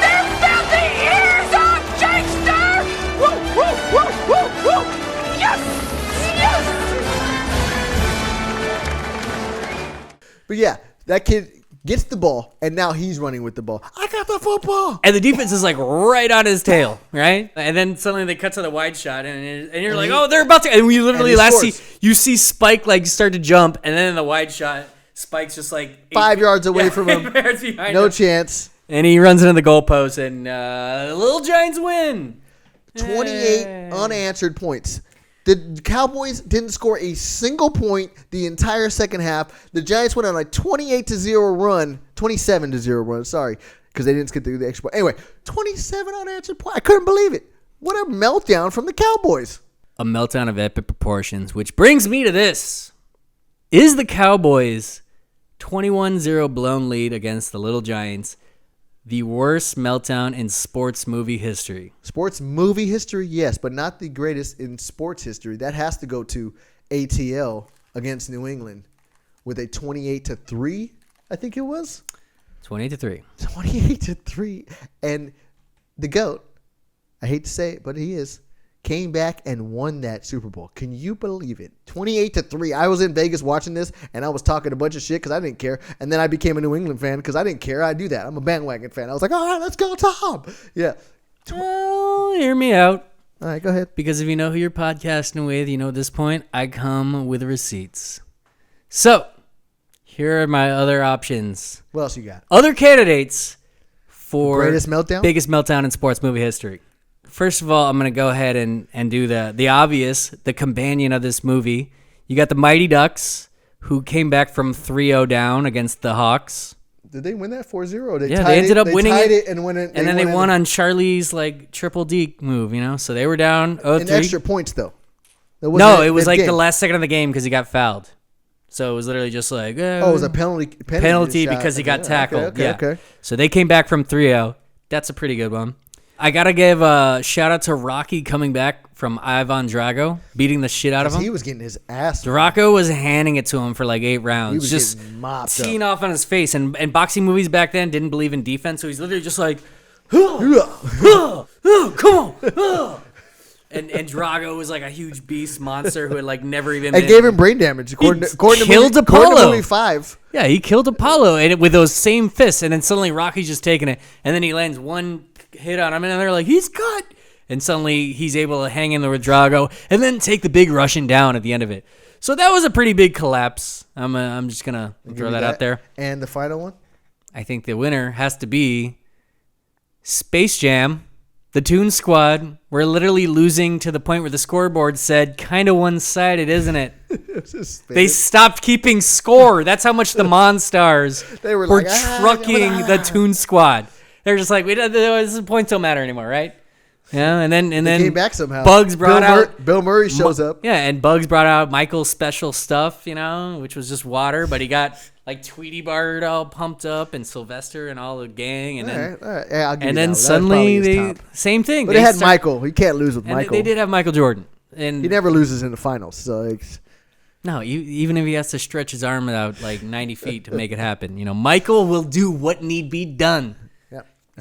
their filthy ears off, Jakester! Woo, woo, woo, woo, woo! Yes! Yes! But yeah, that kid gets the ball, and now he's running with the ball. I got the football. And the defense is like right on his tail, right? And then suddenly they cut to the wide shot, and you're like, oh, they're about to. And we literally you see Spike like start to jump, and then in the wide shot, Spike's just like 5 yards away from him. No chance. And he runs into the goalpost, and the Little Giants win. 28 unanswered points. The Cowboys didn't score a single point the entire second half. The Giants went on a 27-0 run, sorry, because they didn't get the extra point. Anyway, 27 unanswered points. I couldn't believe it. What a meltdown from the Cowboys. A meltdown of epic proportions, which brings me to this. Is the Cowboys' 21-0 blown lead against the Little Giants the worst meltdown in sports movie history? Sports movie history, yes, but not the greatest in sports history. That has to go to ATL against New England with a 28-3, I think it was. 28-3. 28-3. And the GOAT, I hate to say it, but he is, came back and won that Super Bowl. Can you believe it? 28-3. I was in Vegas watching this, and I was talking a bunch of shit because I didn't care. And then I became a New England fan because I didn't care. I do that. I'm a bandwagon fan. I was like, all right, let's go, Tom. Yeah. Well, hear me out. All right, go ahead. Because if you know who you're podcasting with, you know at this point, I come with receipts. So, here are my other options. What else you got? Other candidates for greatest meltdown? Biggest meltdown in sports movie history. First of all, I'm going to go ahead and do the obvious, the companion of this movie. You got the Mighty Ducks, who came back from 3-0 down against the Hawks. Did they win that 4-0? They ended up winning it. And then they won on Charlie's like triple D move, So they were down 0-3. And extra points, though. No, it was like the last second of the game because he got fouled. So it was literally just like... it was a penalty because he got tackled. Okay. So they came back from 3-0. That's a pretty good one. I got to give a shout out to Rocky coming back from Ivan Drago, beating the shit out of him. He was getting his ass. Drago was handing it to him for like 8 rounds. He was just getting mopped teeing up. off on his face. And boxing movies back then didn't believe in defense, so he's literally just like, come on. And Drago was like a huge beast monster who had like never even been... gave him brain damage, according to movie 5. Yeah, he killed Apollo and with those same fists. And then suddenly Rocky's just taking it. And then he lands one hit on him, and they're like, he's cut. And suddenly he's able to hang in there with Drago and then take the big Russian down at the end of it. So that was a pretty big collapse. I'm just going to throw that out there. And the final one? I think the winner has to be Space Jam. The Toon Squad. We're literally losing to the point where the scoreboard said, kind of one-sided, isn't it? They stopped keeping score. That's how much the Monstars were like, trucking the Toon Squad. They're just like, the points don't matter anymore, right? Yeah, and then came back somehow. Bugs brought out Bill Murray shows up. Yeah, and Bugs brought out Michael's special stuff, which was just water, but he got like Tweety Bird all pumped up and Sylvester and all the gang, and then all right. Yeah, I'll give and you then that suddenly same thing. But they had Michael. You can't lose with Michael. They did have Michael Jordan, and he never loses in the finals. So no, even if he has to stretch his arm out like 90 feet to make it happen, Michael will do what need be done.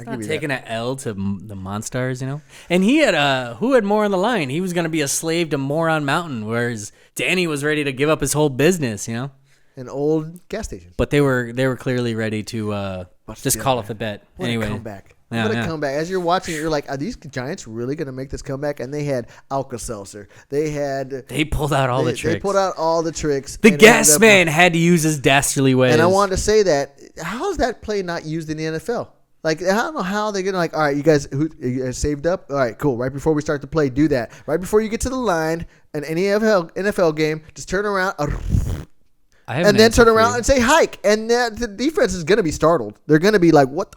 Not taking an L to the Monstars, you know? And he had, who had more on the line? He was going to be a slave to Moron Mountain, whereas Danny was ready to give up his whole business, you know? An old gas station. But they were clearly ready to just call off the bet. What anyway. a comeback. What a comeback. As you're watching it, you're like, are these Giants really going to make this comeback? And they had Alka-Seltzer. They pulled out all the tricks. They pulled out all the tricks. The gas man had to use his dastardly ways. And I wanted to say that, how is that play not used in the NFL? Like, I don't know how they're going to, like, all right, you guys saved up? All right, cool. Right before we start the play, do that. Right before you get to the line, in any NFL game, just turn around. And then turn around and say hike. And the defense is going to be startled. They're going to be like, what?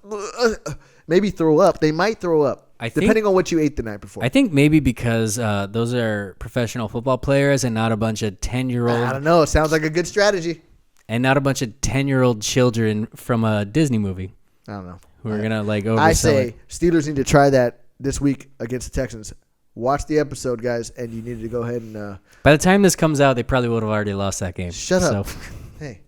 Maybe throw up. They might throw up, depending on what you ate the night before. I think maybe because those are professional football players and not a bunch of 10-year-old. I don't know. It sounds like a good strategy. And not a bunch of 10-year-old children from a Disney movie. I don't know. Who are going to oversell I say Steelers need to try that this week against the Texans. Watch the episode, guys, and you need to go ahead and... By the time this comes out, they probably would have already lost that game. Shut up. Hey.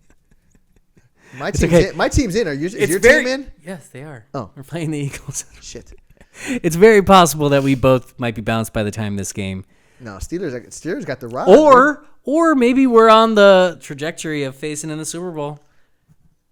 My team's in. Is your team in? Yes, they are. Oh. We're playing the Eagles. Shit. It's very possible that we both might be bounced by the time this game. No, Steelers got the ride. Or maybe we're on the trajectory of facing in the Super Bowl.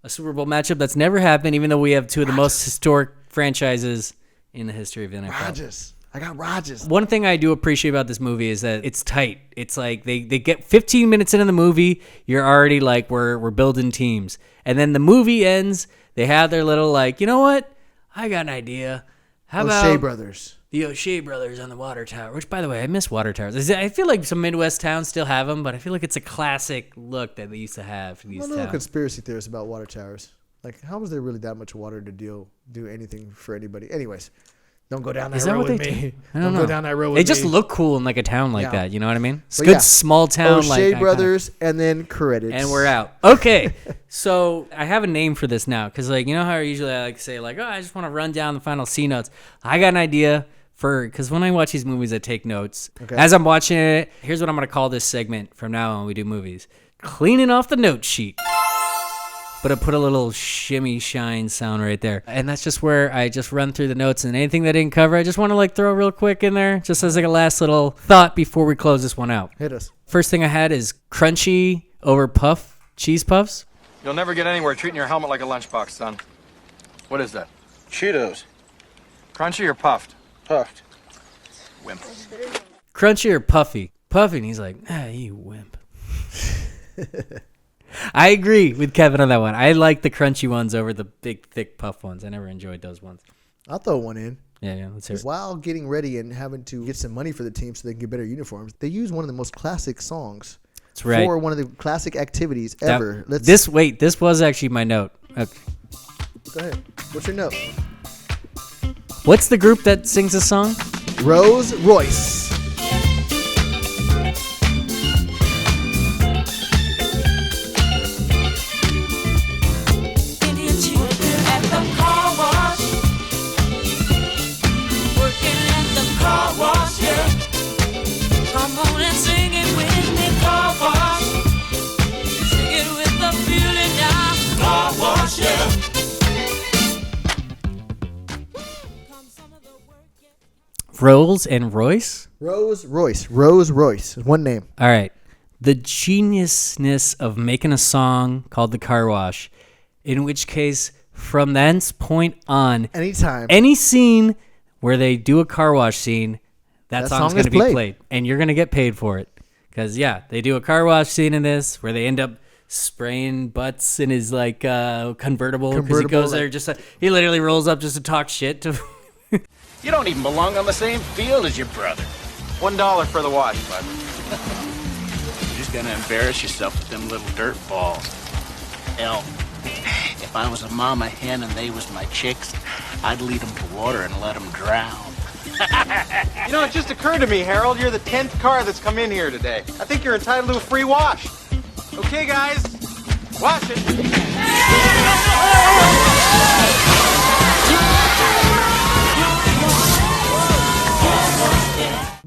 A Super Bowl matchup that's never happened, even though we have two of the most historic franchises in the history of the NFL. I got Rodgers. One thing I do appreciate about this movie is that it's tight. It's like they get 15 minutes into the movie, you're already like, we're building teams. And then the movie ends, they have their little like, you know what? I got an idea. How about O'Shea Brothers? The O'Shea Brothers on the water tower, which, by the way, I miss water towers. I feel like some Midwest towns still have them, but I feel like it's a classic look that they used to have for these towns. I'm a little conspiracy theorist about water towers. Like, how was there really that much water to do anything for anybody? Anyways. Don't go down that road with me. Don't go down that road with me. They just look cool in like a town like that. You know what I mean? It's good small town. O'Shea Brothers and then credits. And we're out. Okay. So I have a name for this now because, like, you know how usually I like to say, like, oh, I just want to run down the final C notes. I got an idea because when I watch these movies, I take notes. Okay. As I'm watching it, here's what I'm going to call this segment from now on when we do movies. Cleaning off the note sheet. But I put a little shimmy shine sound right there. And that's just where I just run through the notes, and anything that I didn't cover, I just want to like throw real quick in there just as like a last little thought before we close this one out. Hit us. First thing I had is crunchy over puff cheese puffs. You'll never get anywhere treating your helmet like a lunchbox, son. What is that? Cheetos. Crunchy or puffed? Puffed. Wimp. Crunchy or puffy? Puffy, and he's like, you wimp. I agree with Kevin on that one. I like the crunchy ones over the big, thick puff ones. I never enjoyed those ones. I'll throw one in. Yeah, let's hear it. While getting ready and having to get some money for the team so they can get better uniforms, they use one of the most classic songs. That's right. For one of the classic activities ever. This was actually my note. Okay. Go ahead. What's your note? What's the group that sings this song? Rolls Royce. Rolls and Royce? Rolls Royce. One name. All right. The geniusness of making a song called The Car Wash, in which case, from that point on, anytime, any scene where they do a car wash scene, that song's going to be played. And you're going to get paid for it. Because, they do a car wash scene in this where they end up spraying butts in his, like, convertible. Because he goes there he literally rolls up just to talk shit to... You don't even belong on the same field as your brother. $1 for the wash, bud. You're just gonna embarrass yourself with them little dirt balls. Hell, if I was a mama hen and they was my chicks, I'd lead them to water and let them drown. You know, it just occurred to me, Harold, you're the 10th car that's come in here today. I think you're entitled to a free wash. Okay, guys, wash it.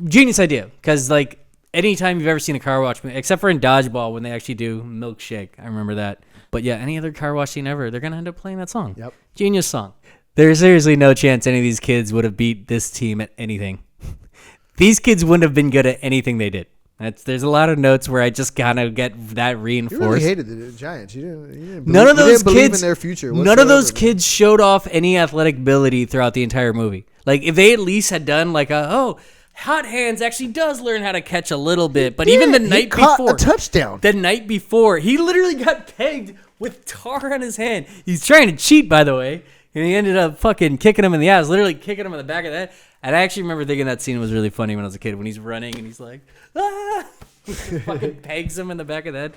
Genius idea, because like anytime you've ever seen a car wash, except for in Dodgeball when they actually do Milkshake, I remember that. But yeah, any other car wash scene ever, they're gonna end up playing that song. Yep. Genius song. There's seriously no chance any of these kids would have beat this team at anything. These kids wouldn't have been good at anything they did. There's a lot of notes where I just kind of get that reinforced. You really hated the Giants. You didn't believe in their future. None of those kids showed off any athletic ability throughout the entire movie. Like, if they at least had done like Hot Hands actually does learn how to catch a little bit, but even the night before, a touchdown. The night before, he literally got pegged with tar on his hand. He's trying to cheat, by the way, and he ended up fucking kicking him in the ass, literally kicking him in the back of the head. And I actually remember thinking that scene was really funny when I was a kid, when he's running and he's like, ah! Fucking pegs him in the back of the head.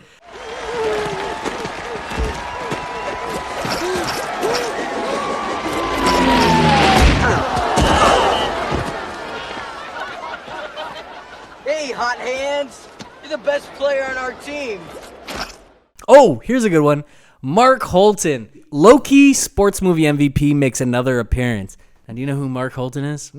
Hey, Hot Hands. You're the best player on our team. Oh, here's a good one. Mark Holton, low-key sports movie MVP, makes another appearance. And do you know who Mark Holton is?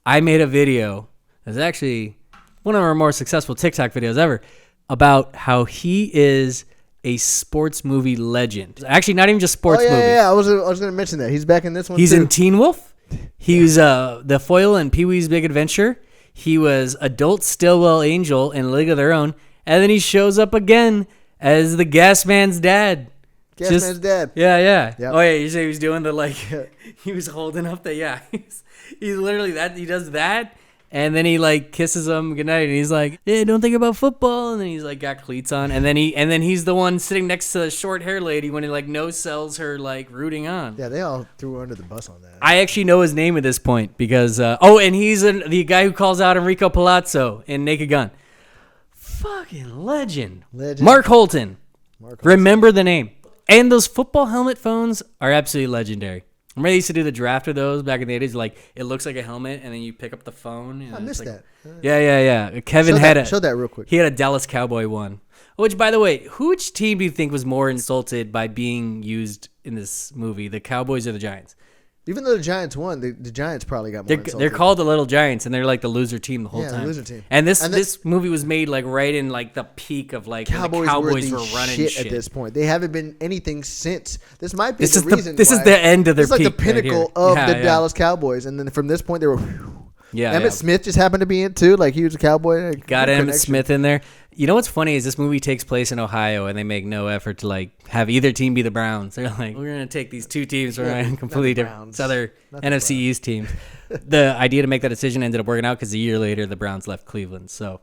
I made a video. It's actually one of our more successful TikTok videos ever about how he is a sports movie legend. Actually, not even just sports movie. Yeah. I was going to mention that. He's back in this one, He's too. in Teen Wolf. He was the foil in Pee-wee's Big Adventure. He was adult Stillwell Angel in League of Their Own. And then he shows up again as the Gas Man's dad. Man's dad. Yeah. Yep. Oh, yeah, you say he was doing the, like, he was holding up the, he's literally that. He does that, and then he, like, kisses him goodnight, and he's like, yeah, don't think about football, and then he's, like, got cleats on, and then he's the one sitting next to the short-haired lady when he, like, no-sells her, like, rooting on. Yeah, they all threw her under the bus on that. I actually know his name at this point, because, and he's the guy who calls out Enrico Palazzo in Naked Gun. Fucking legend. Mark Holton. Remember the name. And those football helmet phones are absolutely legendary. Remember they used to do the draft of those back in the 80s? Like, it looks like a helmet, and then you pick up the phone. I missed that. Yeah. Kevin show that real quick. He had a Dallas Cowboy one. Which, by the way, which team do you think was more insulted by being used in this movie, the Cowboys or the Giants? Even though the Giants won, the Giants probably got more insulted. They're called the Little Giants, and they're like the loser team the whole time. The loser team. And this movie was made like right in like the peak of like when the Cowboys were running shit at this point. They haven't been anything since. This might be this the is reason. This is the end of their peak. It's like the pinnacle of the Dallas Cowboys, and then from this point they were. Emmitt Smith just happened to be in too. Like he was a Cowboy. Got Emmitt Smith in there. You know what's funny is this movie takes place in Ohio, and they make no effort to like have either team be the Browns. They're like, we're gonna take these two teams from completely different other NFC East teams. The idea to make that decision ended up working out because a year later the Browns left Cleveland, so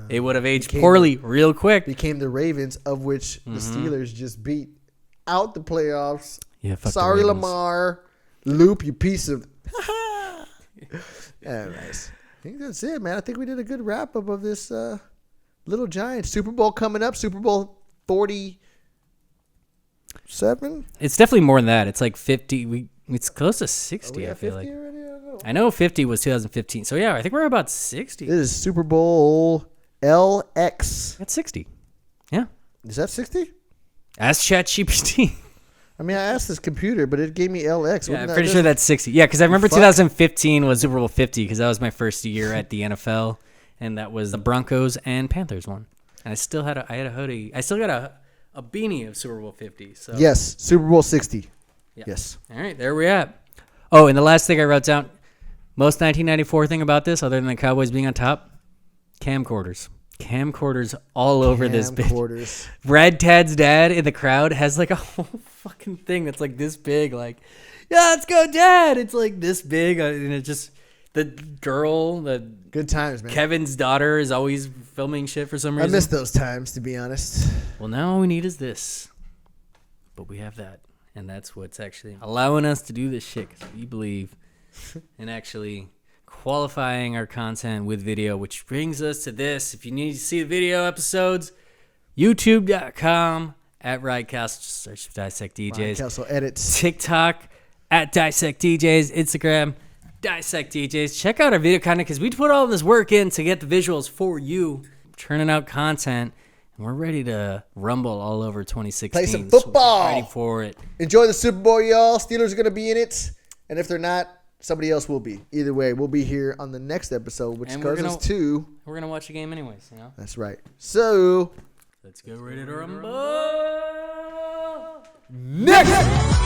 it would have aged poorly real quick. Became the Ravens, of which the Steelers just beat out the playoffs. Yeah, fuck sorry, the Ravens. Lamar, Loop, you piece of. Anyways, I think that's it, man. I think we did a good wrap up of this. Little Giants Super Bowl coming up. Super Bowl 47. It's definitely more than that. It's like 50. It's close to 60. I feel like. Already? I know 50 was 2015. So yeah, I think we're about 60. This is Super Bowl LX. That's 60. Yeah. Is that 60? Ask ChatGPT. I mean, I asked this computer, but it gave me LX. Yeah, I'm pretty sure that's 60. Yeah, because I remember 2015 was Super Bowl 50 because that was my first year at the NFL. And that was the Broncos and Panthers one. And I still had a hoodie. I still got a beanie of Super Bowl 50. So yes, Super Bowl 60. Yeah. Yes. All right, there we're at. Oh, and the last thing I wrote down, most 1994 thing about this, other than the Cowboys being on top, camcorders. Camcorders all over this bitch. Brad Tad's dad in the crowd has like a whole fucking thing that's like this big. Like, yeah, let's go, Dad. It's like this big. And it just... The girl, the good times, man. Kevin's daughter is always filming shit for some reason. I miss those times, to be honest. Well, now all we need is this. But we have that. And that's what's actually allowing us to do this shit. Because we believe in actually qualifying our content with video. Which brings us to this. If you need to see the video episodes, youtube.com @Riotcast. Search Dissect DJs. Riotcast edits. TikTok @Dissect DJs. Instagram Dissect DJs. Check out our video content because we put all this work in to get the visuals for you, churning out content, and we're ready to rumble all over 2016. Play some football. So ready for it. Enjoy the Super Bowl, y'all. Steelers are going to be in it, and if they're not, somebody else will be. Either way, we'll be here on the next episode, which goes us to... We're going to watch a game anyways, you know? That's right. So... Let's get ready to rumble. Next!